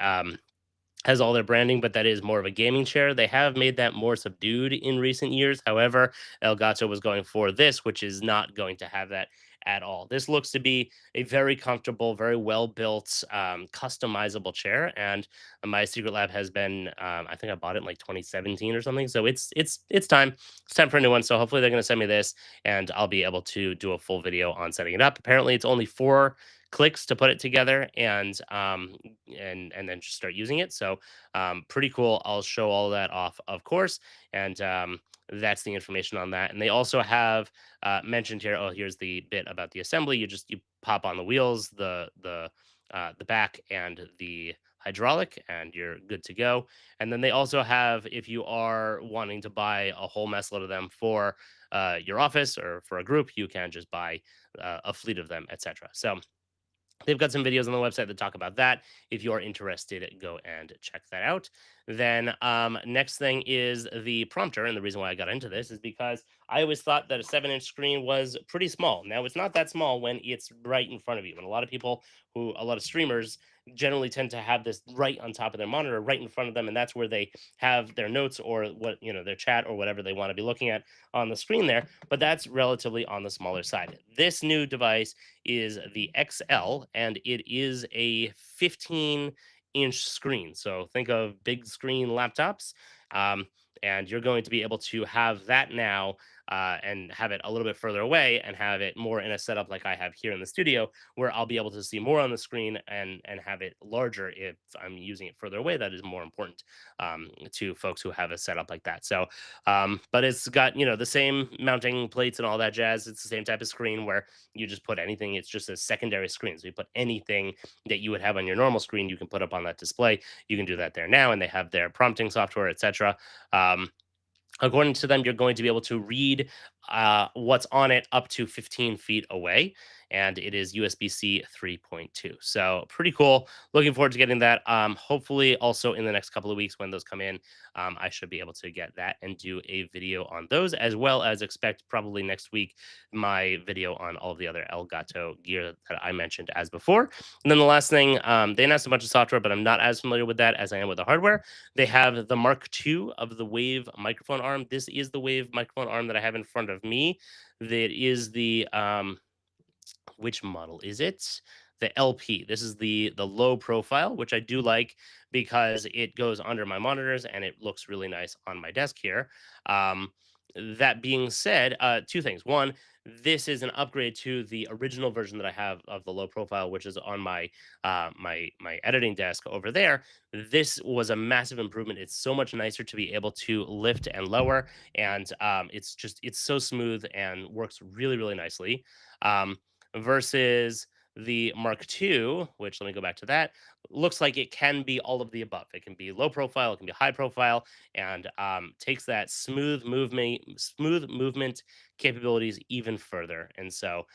has all their branding, but that is more of a gaming chair. They have made that more subdued in recent years. However, Elgato was going for this, which is not going to have that at all. This looks to be a very comfortable, very well built, customizable chair. And my Secret Lab has been, I think I bought it in like 2017 or something. So it's time. It's time for a new one. So hopefully they're going to send me this, and I'll be able to do a full video on setting it up. Apparently, it's only 4 clicks to put it together, and then just start using it. So pretty cool. I'll show all that off, of course, and that's the information on that. And they also have mentioned here. Oh, here's the bit about the assembly. You pop on the wheels, the back, and the hydraulic, and you're good to go. And then they also have, if you are wanting to buy a whole mess load of them for your office or for a group, you can just buy a fleet of them, etc. So they've got some videos on the website that talk about that. If you are interested, go and check that out. Then next thing is the prompter, and the reason why I got into this is because I always thought that a 7-inch screen was pretty small. Now it's not that small when it's right in front of you. And a lot of streamers generally tend to have this right on top of their monitor, right in front of them, and that's where they have their notes or their chat or whatever they want to be looking at on the screen there. But that's relatively on the smaller side. This new device is the XL, and it is a 15-inch screen. So think of big screen laptops. Um, and you're going to be able to have that now, and have it a little bit further away and have it more in a setup like I have here in the studio, where I'll be able to see more on the screen and have it larger if I'm using it further away. That is more important to folks who have a setup like that. So, but it's got, the same mounting plates and all that jazz. It's the same type of screen where you just put anything. It's just a secondary screen. So you put anything that you would have on your normal screen, you can put up on that display. You can do that there now, and they have their prompting software, etc. According to them, you're going to be able to read what's on it up to 15 feet away, and it is USB-C 3.2. So pretty cool. Looking forward to getting that. Hopefully, also in the next couple of weeks when those come in, I should be able to get that and do a video on those, as well as expect probably next week my video on all of the other Elgato gear that I mentioned as before. And then the last thing, they announced a bunch of software, but I'm not as familiar with that as I am with the hardware. They have the Mark II of the Wave microphone arm. This is the Wave microphone arm that I have in front of me. That is the which model is it? The LP. This is the low profile, which I do like because it goes under my monitors and it looks really nice on my desk here. Um, that being said, two things. One, this is an upgrade to the original version that I have of the low profile, which is on my editing desk over there. This was a massive improvement. It's so much nicer to be able to lift and lower, and it's so smooth and works really really nicely. Um, Versus the Mark II, which, let me go back to that, looks like it can be all of the above. It can be low profile, it can be high profile, and takes that smooth movement capabilities even further. And so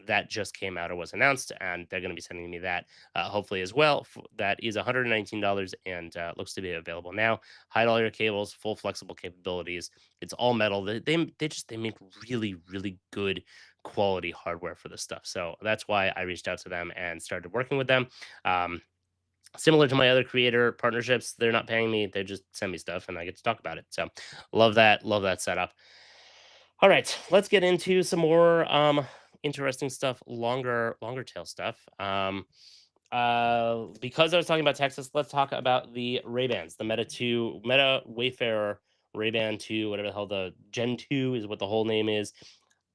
that just came out or was announced, and they're going to be sending me that hopefully as well. That is $119 and looks to be available now. Hide all your cables, full flexible capabilities. It's all metal. They make really really good quality hardware for this stuff. So that's why I reached out to them and started working with them. Um, Similar to my other creator partnerships, they're not paying me. They just send me stuff and I get to talk about it. So love that. Love that setup. All right, let's get into some more interesting stuff, longer tail stuff. Because I was talking about Texas, let's talk about the Ray-Bans, the Meta 2, Meta Wayfarer Ray-Ban 2, whatever the hell the Gen 2 is what the whole name is.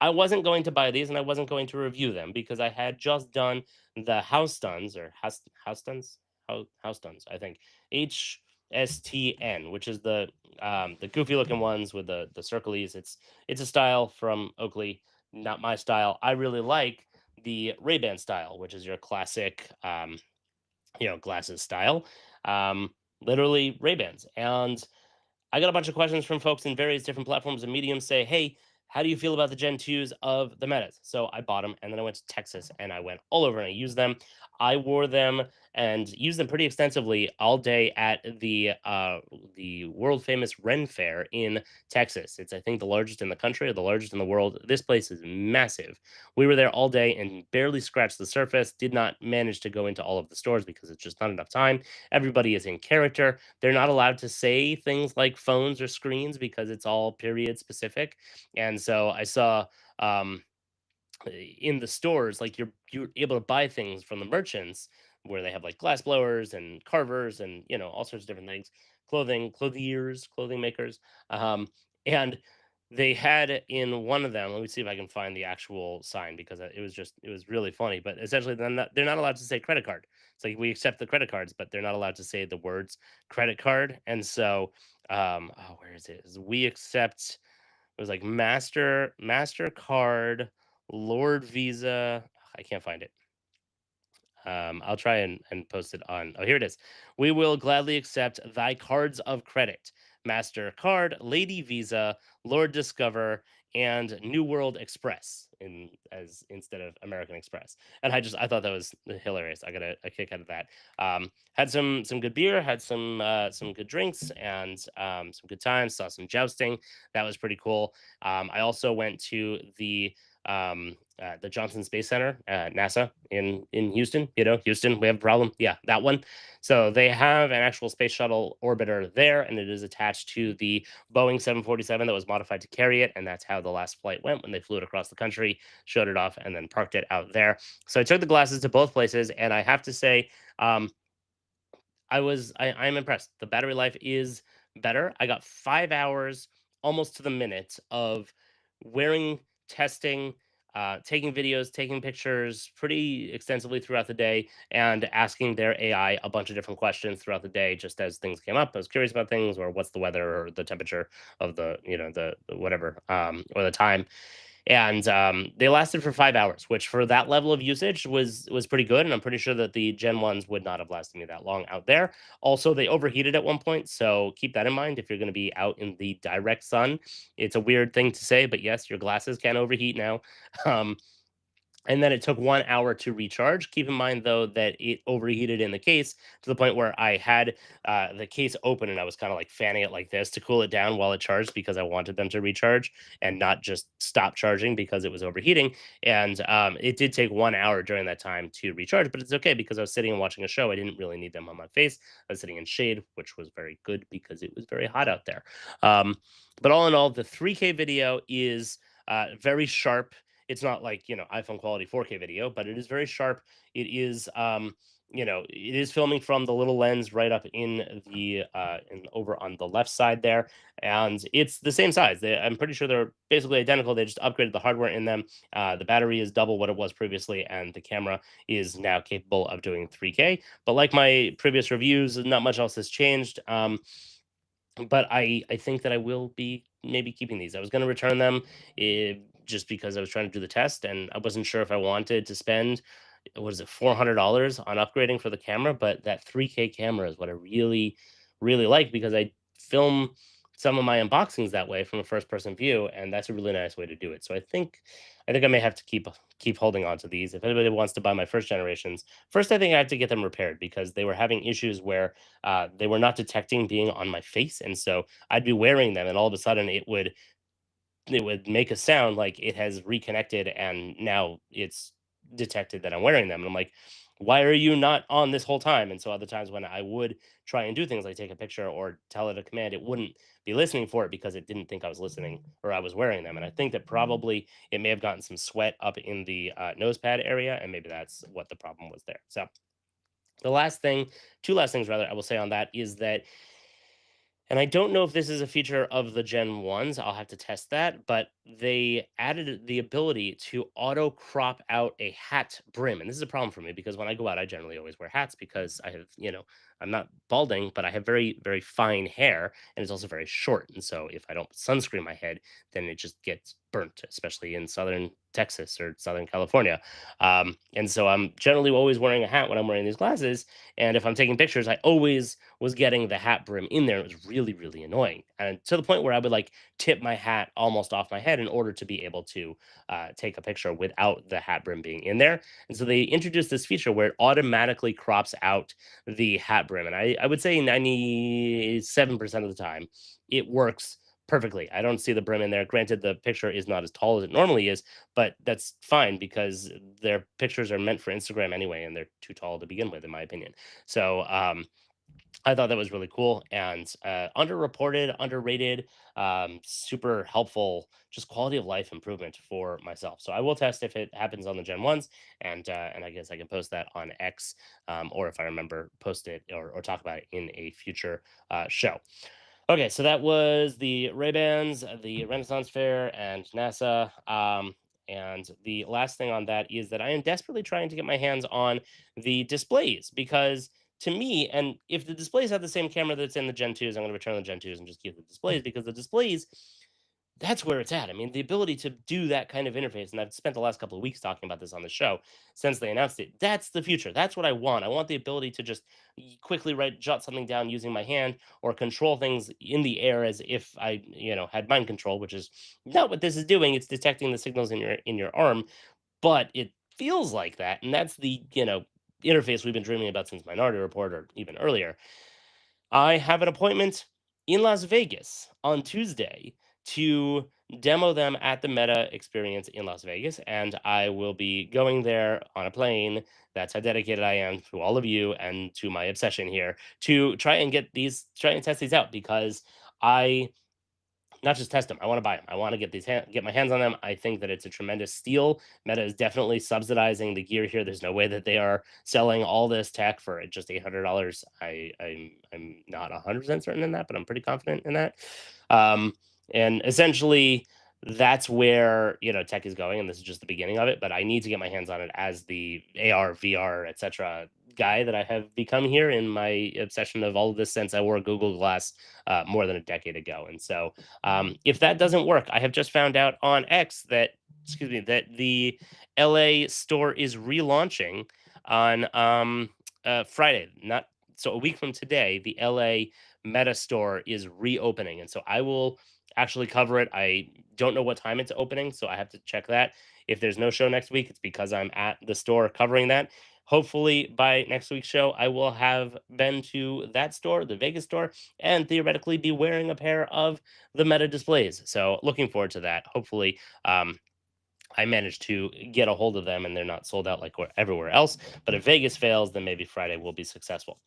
I wasn't going to buy these and I wasn't going to review them because I had just done the house stuns or house stuns, house stuns, I think. HSTN, which is the goofy looking ones with the circlies. It's a style from Oakley, not my style. I really like the Ray-Ban style, which is your classic glasses style. Um Literally Ray-Bans. And I got a bunch of questions from folks in various different platforms and mediums say, hey, how do you feel about the Gen 2s of the Metas? So I bought them and then I went to Texas and I went all over and I used them. I wore them and used them pretty extensively all day at the world famous Ren Fair in Texas. It's I think the largest in the country or the largest in the world. This place is massive. We were there all day and barely scratched the surface. Did not manage to go into all of the stores because it's just not enough time. Everybody is in character. They're not allowed to say things like phones or screens because it's all period specific. And so I saw um, in the stores, like you're able to buy things from the merchants where they have like glass blowers and carvers and all sorts of different things, clothiers, clothing makers, and they had in one of them. Let me see if I can find the actual sign because it was really funny. But essentially, they're not allowed to say credit card. It's like we accept the credit cards, but they're not allowed to say the words credit card. And so, oh, where is it? We accept it was like Mastercard, Lord Visa. I can't find it. I'll try and post it on. Oh, here it is. We will gladly accept thy cards of credit: Mastercard, Lady Visa, Lord Discover, and New World Express in as instead of American Express. And I thought that was hilarious. I got a kick out of that. Had some good beer, had some good drinks, and some good times. Saw some jousting. That was pretty cool. I also went to the Johnson Space Center at NASA in Houston. Houston, we have a problem. Yeah, that one. So they have an actual space shuttle orbiter there, and it is attached to the Boeing 747 that was modified to carry it, and that's how the last flight went when they flew it across the country, showed it off, and then parked it out there. So I took the glasses to both places, and I have to say, um, I'm impressed. The battery life is better. I got 5 hours almost to the minute of wearing, testing, taking videos, taking pictures pretty extensively throughout the day, and asking their AI a bunch of different questions throughout the day, just as things came up. I was curious about things, or what's the weather, or the temperature of the whatever, or the time, and they lasted for 5 hours, which for that level of usage was pretty good. And I'm pretty sure that the Gen ones would not have lasted me that long out there. Also, they overheated at one point, so keep that in mind if you're going to be out in the direct sun. It's a weird thing to say, but yes, your glasses can overheat now. Um, and then it took 1 hour to recharge. Keep in mind, though, that it overheated in the case to the point where I had the case open and I was kind of like fanning it like this to cool it down while it charged because I wanted them to recharge and not just stop charging because it was overheating. And it did take 1 hour during that time to recharge, but it's okay because I was sitting and watching a show. I didn't really need them on my face. I was sitting in shade, which was very good because it was very hot out there. Um, but all in all, the 3K video is very sharp. It's not like iPhone quality 4K video, but it is very sharp. It is it is filming from the little lens right up in the over on the left side there, and it's the same size. I'm pretty sure they're basically identical. They just upgraded the hardware in them. The battery is double what it was previously, and the camera is now capable of doing 3K. But like my previous reviews, not much else has changed. But I think that I will be maybe keeping these. I was going to return them just because I was trying to do the test, and I wasn't sure if I wanted to spend what is it, $400 on upgrading for the camera. But that 3K camera is what I really like because I film some of my unboxings that way from a first person view, and that's a really nice way to do it. So I think I may have to keep holding on to these. If anybody wants to buy my first generations, first I think I have to get them repaired because they were having issues where they were not detecting being on my face, and so I'd be wearing them, and all of a sudden it would make a sound like it has reconnected, and now it's detected that I'm wearing them. And I'm like, why are you not on this whole time? And so other times when I would try and do things like take a picture or tell it a command, it wouldn't be listening for it because it didn't think I was listening or I was wearing them. And I think that probably it may have gotten some sweat up in the nose pad area, and maybe that's what the problem was there. So the last thing, two last things rather, I will say on that is that, and I don't know if this is a feature of the Gen 1s, I'll have to test that, but they added the ability to auto crop out a hat brim. And this is a problem for me because when I go out, I generally always wear hats because I have, I'm not balding, but I have very, very fine hair and it's also very short. And so if I don't sunscreen my head, then it just gets burnt, especially in Southern Texas or Southern California. And so I'm generally always wearing a hat when I'm wearing these glasses. And if I'm taking pictures, I always was getting the hat brim in there. It was really, really annoying. And to the point where I would like tip my hat almost off my head in order to be able to take a picture without the hat brim being in there. And so they introduced this feature where it automatically crops out the hat brim. And I would say 97% of the time it works perfectly. I don't see the brim in there. Granted, the picture is not as tall as it normally is, but that's fine because their pictures are meant for Instagram anyway, and they're too tall to begin with, in my opinion. So I thought that was really cool and underreported, underrated, super helpful, just quality of life improvement for myself. So I will test if it happens on the Gen ones, and I guess I can post that on X, or if I remember, post it or talk about it in a future show. Okay, so that was the Ray-Bans, the Renaissance Fair, and NASA. And the last thing on that is that I am desperately trying to get my hands on the displays because to me, and if the displays have the same camera that's in the Gen 2s, I'm going to return the Gen 2s and just keep the displays because the displays, that's where it's at. I mean, the ability to do that kind of interface, and I've spent the last couple of weeks talking about this on the show since they announced it. That's the future. That's what I want. I want the ability to just quickly jot something down using my hand or control things in the air as if I, had mind control, which is not what this is doing. It's detecting the signals in your arm, but it feels like that, and that's the interface we've been dreaming about since Minority Report or even earlier. I have an appointment in Las Vegas on Tuesday to demo them at the Meta experience in Las Vegas. And I will be going there on a plane. That's how dedicated I am to all of you and to my obsession here to try and test these out because I not just test them. I want to buy them. I want to get my hands on them. I think that it's a tremendous steal. Meta is definitely subsidizing the gear here. There's no way that they are selling all this tech for just $800. I'm not 100% certain in that, but I'm pretty confident in that. Um, and essentially, that's where tech is going, and this is just the beginning of it. But I need to get my hands on it as the AR, VR, etc. guy that I have become here in my obsession of all of this since I wore a Google Glass more than a decade ago. And so if that doesn't work, I have just found out on X that, excuse me, that the LA store is relaunching on Friday. Not so a week from today, the LA Meta store is reopening, and so I will actually cover it. I don't know what time it's opening, so I have to check that. If there's no show next week, it's because I'm at the store covering that. Hopefully, by next week's show, I will have been to that store, the Vegas store, and theoretically be wearing a pair of the Meta displays. So looking forward to that. Hopefully, I managed to get a hold of them and they're not sold out like everywhere else. But if Vegas fails, then maybe Friday will be successful.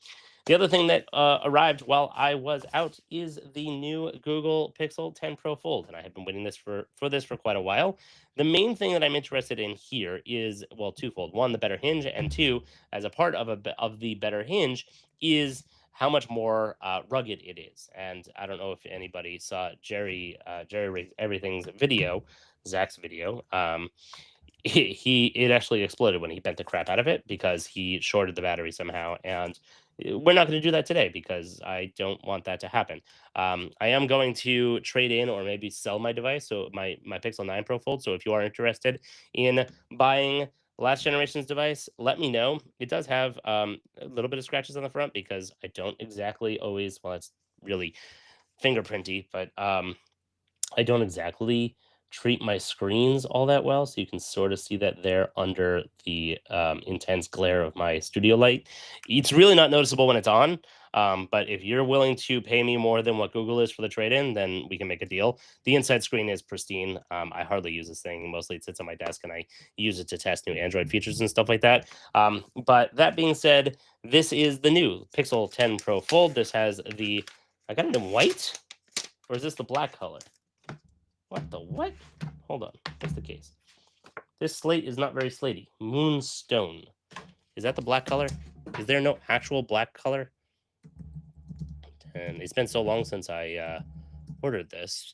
The other thing that arrived while I was out is the new Google Pixel 10 Pro Fold, and I have been waiting for this for quite a while. The main thing that I'm interested in here is well twofold: one, the better hinge, and two, as a part of the better hinge, is how much more rugged it is. And I don't know if anybody saw Jerry Rigs Everything's video, Zach's video. It actually exploded when he bent the crap out of it because he shorted the battery somehow, and we're not going to do that today because I don't want that to happen. I am going to trade in or maybe sell my device, so my Pixel 9 Pro Fold. So if you are interested in buying last generation's device, let me know. It does have a little bit of scratches on the front because I don't exactly always, well, it's really fingerprinty, but I don't exactly treat my screens all that well, so you can sort of see that there under the intense glare of my studio light. It's really not noticeable when it's on, but if you're willing to pay me more than what Google is for the trade-in, then we can make a deal. The inside screen is pristine. I hardly use this thing. Mostly it sits on my desk, and I use it to test new Android features and stuff like that. But that being said, this is the new Pixel 10 Pro Fold. This has the, I got it in white, or is this the black color? What the what? Hold on. What's the case? This slate is not very slaty. Moonstone. Is that the black color? Is there no actual black color? And it's been so long since I ordered this.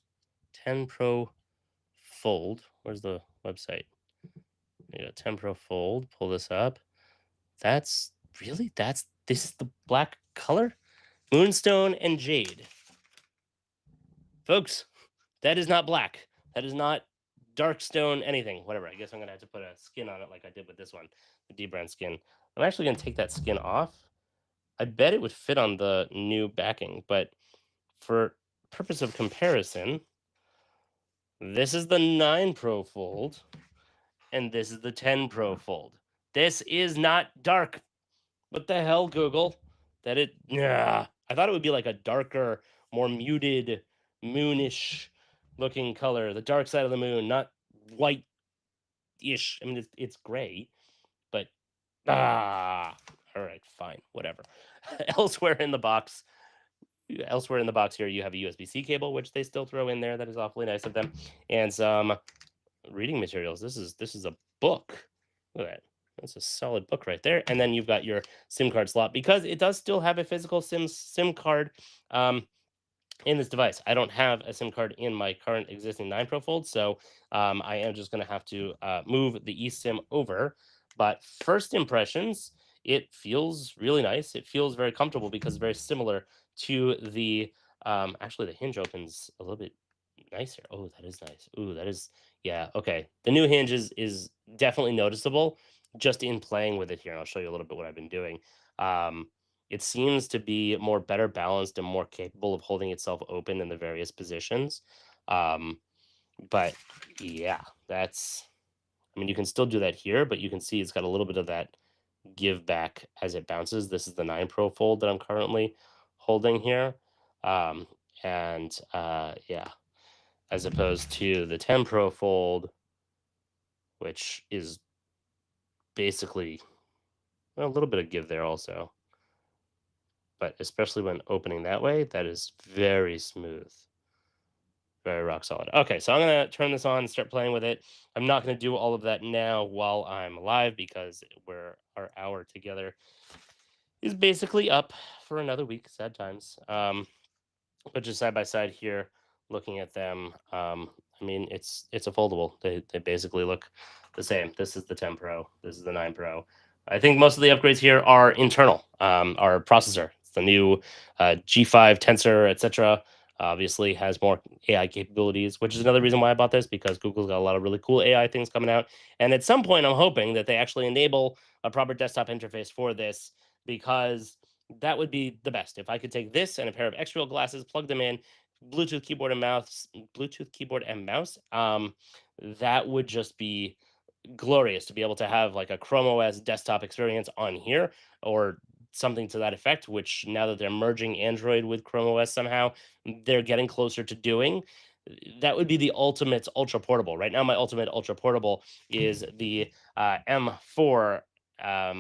10 Pro Fold. Where's the website? Yeah, 10 Pro Fold. Pull this up. That's really, this is the black color? Moonstone and Jade. Folks, that is not black. That is not dark stone anything. Whatever. I guess I'm going to have to put a skin on it like I did with this one, the D-brand skin. I'm actually going to take that skin off. I bet it would fit on the new backing, but for purpose of comparison, this is the 9 Pro Fold, and this is the 10 Pro Fold. This is not dark. What the hell, Google? Yeah. I thought it would be like a darker, more muted, moonish looking color, the dark side of the moon, not white-ish. I mean, it's gray, but all right, fine, whatever. Elsewhere in the box here, you have a USB-C cable, which they still throw in there. That is awfully nice of them, and some reading materials. This is a book. Look at that. That's a solid book right there. And then you've got your SIM card slot, because it does still have a physical SIM card in this device. I don't have a SIM card in my current existing 9 Pro Fold, so I am just going to have to move the eSIM over. But first impressions, it feels really nice. It feels very comfortable because it's very similar to the actually the hinge opens a little bit nicer. Oh, that is nice. Ooh, that is, yeah, okay. The new hinge is definitely noticeable just in playing with it here. And I'll show you a little bit what I've been doing. It seems to be more better balanced and more capable of holding itself open in the various positions. But yeah, that's, I mean, you can still do that here, but you can see it's got a little bit of that give back as it bounces. This is the 9 Pro Fold that I'm currently holding here. And yeah, as opposed to the 10 Pro Fold, which is basically, well, a little bit of give there also. But especially when opening that way, that is very smooth. Very rock solid. Okay, so I'm going to turn this on and start playing with it. I'm not going to do all of that now while I'm live because our hour together is basically up for another week. Sad times. But just side by side here, looking at them, I mean, it's a foldable. They basically look the same. This is the 10 Pro. This is the 9 Pro. I think most of the upgrades here are internal. Our processor, it's the new G5 Tensor, etc. Obviously has more AI capabilities, which is another reason why I bought this, because Google's got a lot of really cool AI things coming out. And at some point, I'm hoping that they actually enable a proper desktop interface for this, because that would be the best. If I could take this and a pair of extra glasses, plug them in, Bluetooth keyboard and mouse, that would just be glorious to be able to have like a Chrome OS desktop experience on here, or something to that effect, which now that they're merging Android with Chrome OS somehow, they're getting closer to doing. That would be the ultimate ultra portable. Right now, my ultimate ultra portable is the M4.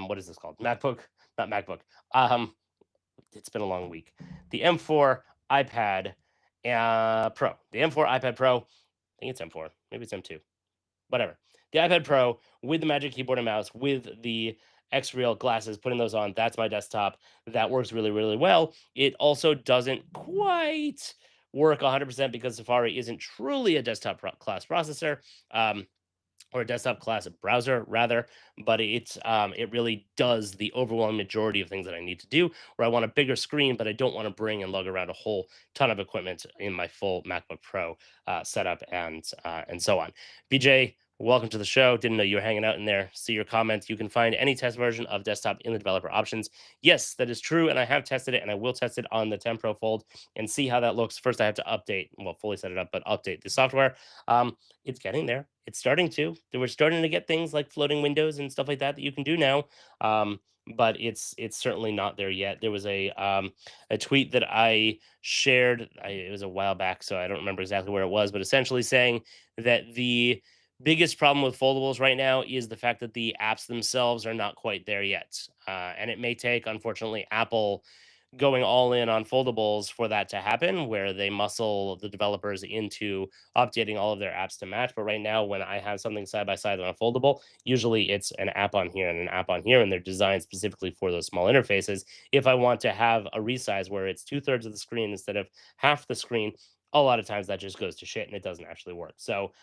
What is this called? MacBook, not MacBook. It's been a long week. The M4 iPad Pro. The M4 iPad Pro. I think it's M4. Maybe it's M2. Whatever. The iPad Pro with the Magic Keyboard and mouse, with the X-Real glasses, putting those on. That's my desktop. That works really, really well. It also doesn't quite work 100% because Safari isn't truly a desktop class processor. Or a desktop class browser rather, but it really does the overwhelming majority of things that I need to do. Where I want a bigger screen, but I don't want to bring and lug around a whole ton of equipment in my full MacBook Pro setup and so on. BJ, Welcome to the show. Didn't know you were hanging out in there. See your comments. You can find any test version of desktop in the developer options. Yes, that is true. And I have tested it and I will test it on the 10 Pro Fold and see how that looks. First, I have to update, well, fully set it up, but update the software. It's getting there. It's starting to. We're starting to get things like floating windows and stuff like that that you can do now. But it's certainly not there yet. There was a tweet that I shared. It was a while back, so I don't remember exactly where it was, but essentially saying that the biggest problem with foldables right now is the fact that the apps themselves are not quite there yet. And it may take, unfortunately, Apple going all in on foldables for that to happen, where they muscle the developers into updating all of their apps to match. But right now, when I have something side by side on a foldable, usually it's an app on here and an app on here, and they're designed specifically for those small interfaces. If I want to have a resize where it's two-thirds of the screen instead of half the screen, a lot of times that just goes to shit and it doesn't actually work. So,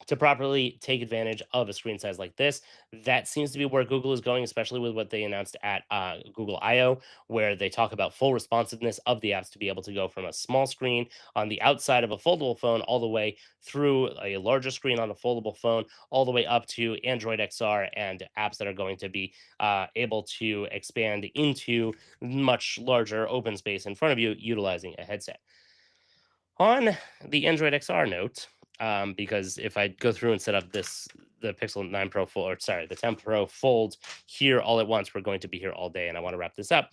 to properly take advantage of a screen size like this. That seems to be where Google is going, especially with what they announced at Google I/O, where they talk about full responsiveness of the apps to be able to go from a small screen on the outside of a foldable phone all the way through a larger screen on a foldable phone, all the way up to Android XR and apps that are going to be able to expand into much larger open space in front of you utilizing a headset. On the Android XR note, because if I go through and set up the Pixel 9 Pro Fold, or sorry, the 10 Pro Fold here all at once, we're going to be here all day, and I want to wrap this up.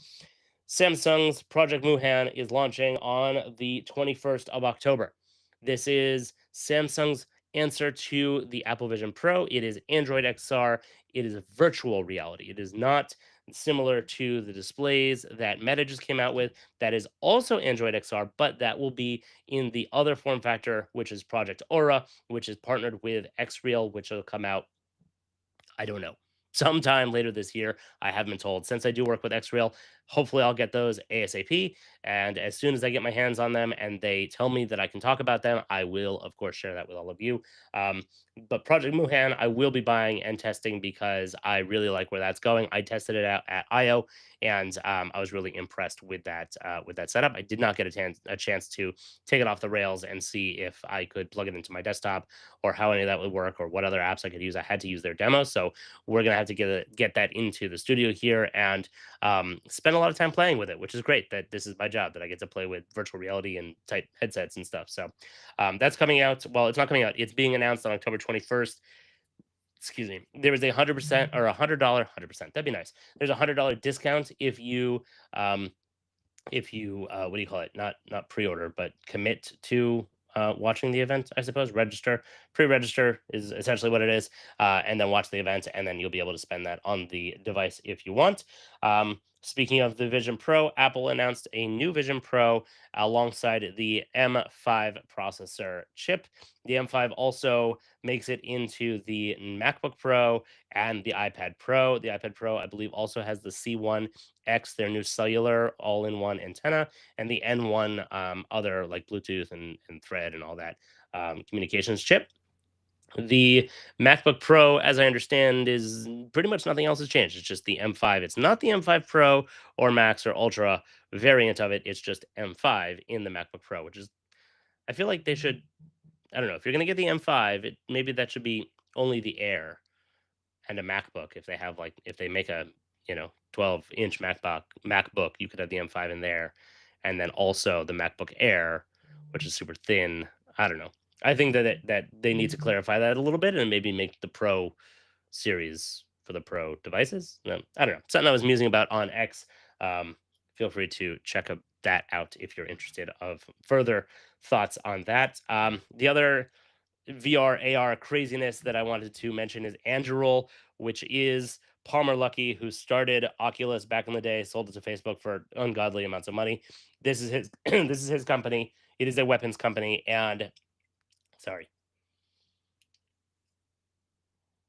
Samsung's Project Muhan is launching on the 21st of October. This is Samsung's answer to the Apple Vision Pro. It is Android XR. It is virtual reality. It is not similar to the displays that Meta just came out with. That is also Android XR, but that will be in the other form factor, which is Project Aura, which is partnered with Xreal, which will come out, I don't know, sometime later this year. I haven't been told. Since I do work with Xreal, hopefully I'll get those ASAP. And as soon as I get my hands on them and they tell me that I can talk about them, I will, of course, share that with all of you. Um, but Project Muhan, I will be buying and testing because I really like where that's going. I tested it out at I/O, and I was really impressed with that setup. I did not get a chance to take it off the rails and see if I could plug it into my desktop or how any of that would work or what other apps I could use. I had to use their demo, so we're gonna have to get that into the studio here and spend a lot of time playing with it, which is great. That this is my job, that I get to play with virtual reality and type headsets and stuff. So that's coming out. Well, it's not coming out. It's being announced on October 21st. Excuse me. There is a 100% or $100, 100%. That'd be nice. There's a $100 discount um, if you what do you call it, not pre-order but commit to watching the event. I suppose register, pre-register is essentially what it is, and then watch the event, and then you'll be able to spend that on the device if you want. Speaking of the Vision Pro, Apple announced a new Vision Pro alongside the M5 processor chip. The M5 also makes it into the MacBook Pro and the iPad Pro. The iPad Pro, I believe, also has the C1 X, their new cellular all-in-one antenna, and the N1 other like Bluetooth and Thread and all that communications chip. The MacBook Pro, as I understand, is pretty much nothing else has changed. It's just the M5. It's not the M5 Pro or Max or Ultra variant of it. It's just M5 in the MacBook Pro, which is, I feel like they should, I don't know, if you're going to get the M5, maybe that should be only the Air and a MacBook. If they have like, if they make a 12-inch MacBook, you could have the M5 in there, and then also the MacBook Air, which is super thin. I don't know. I think that they need to clarify that a little bit and maybe make the Pro series for the Pro devices. No, I don't know. Something I was musing about on X. Feel free to check that out if you're interested of further thoughts on that. The other VR AR craziness that I wanted to mention is Anduril, which is Palmer Luckey, who started Oculus back in the day, sold it to Facebook for ungodly amounts of money. This is his this is his company. It is a weapons company, and sorry,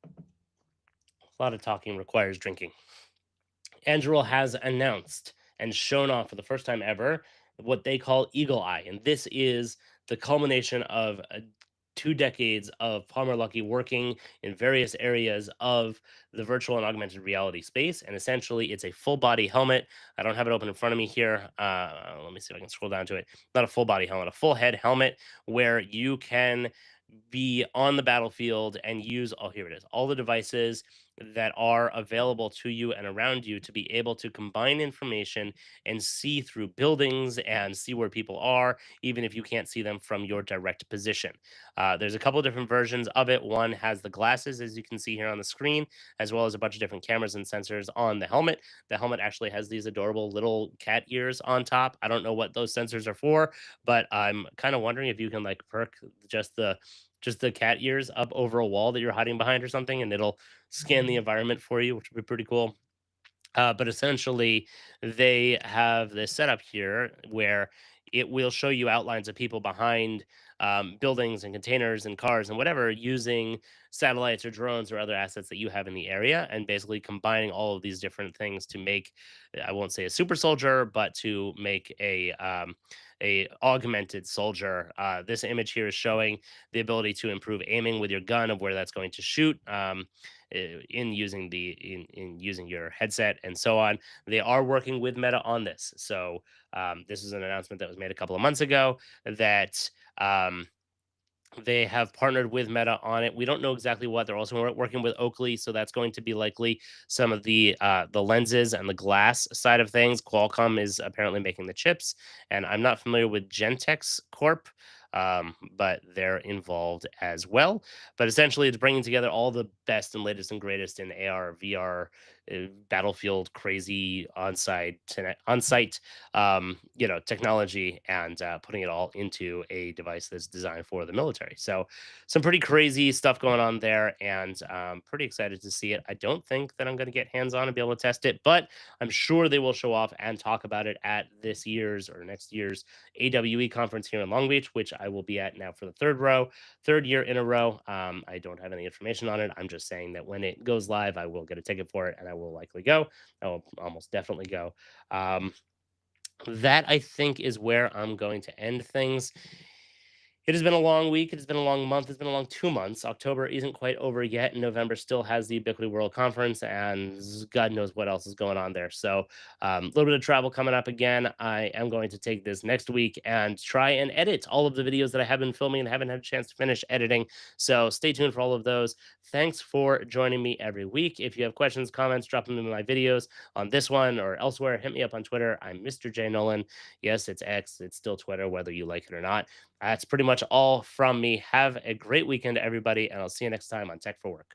a lot of talking requires drinking. Anduril has announced and shown off for the first time ever what they call Eagle Eye. And this is the culmination of 2 decades of Palmer Luckey working in various areas of the virtual and augmented reality space. And essentially, it's a full body helmet. I don't have it open in front of me here. Let me see if I can scroll down to it. Not a full body helmet, a full head helmet where you can be on the battlefield and use, oh, here it is, all the devices that are available to you and around you to be able to combine information and see through buildings and see where people are, even if you can't see them from your direct position. There's a couple different versions of it. One has the glasses, as you can see here on the screen, as well as a bunch of different cameras and sensors on the helmet. The helmet actually has these adorable little cat ears on top. I don't know what those sensors are for, but I'm kind of wondering if you can like perk just the cat ears up over a wall that you're hiding behind or something, and it'll scan the environment for you, which would be pretty cool. But essentially, they have this setup here where it will show you outlines of people behind buildings and containers and cars and whatever using satellites or drones or other assets that you have in the area, and basically combining all of these different things to make, I won't say a super soldier, but to make a augmented soldier. This image here is showing the ability to improve aiming with your gun of where that's going to shoot. In using in using your headset and so on. They are working with Meta on this. So this is an announcement that was made a couple of months ago that um, they have partnered with Meta on it. We don't know exactly what. They're also working with Oakley, so that's going to be likely some of the lenses and the glass side of things. Qualcomm is apparently making the chips, and I'm not familiar with Gentex Corp, but they're involved as well. But essentially, it's bringing together all the best and latest and greatest in AR, VR, battlefield crazy on-site technology, and putting it all into a device that's designed for the military. So some pretty crazy stuff going on there, and pretty excited to see it. I don't think that I'm going to get hands on and be able to test it, but I'm sure they will show off and talk about it at this year's or next year's AWE conference here in Long Beach, which I will be at now for the third year in a row. I don't have any information on it. I'm just saying that when it goes live, I will get a ticket for it and I will likely go. I will almost definitely go. That I think is where I'm going to end things. It has been a long week. It has been a long month. It's been a long 2 months. October isn't quite over yet, and November still has the Ubiquiti World Conference, and God knows what else is going on there. So, a little bit of travel coming up again. I am going to take this next week and try and edit all of the videos that I have been filming and haven't had a chance to finish editing. So, stay tuned for all of those. Thanks for joining me every week. If you have questions, comments, drop them in my videos on this one or elsewhere. Hit me up on Twitter. I'm Mr. J Nolan. Yes, it's X. It's still Twitter, whether you like it or not. That's pretty much all from me. Have a great weekend, everybody, and I'll see you next time on Tech for Work.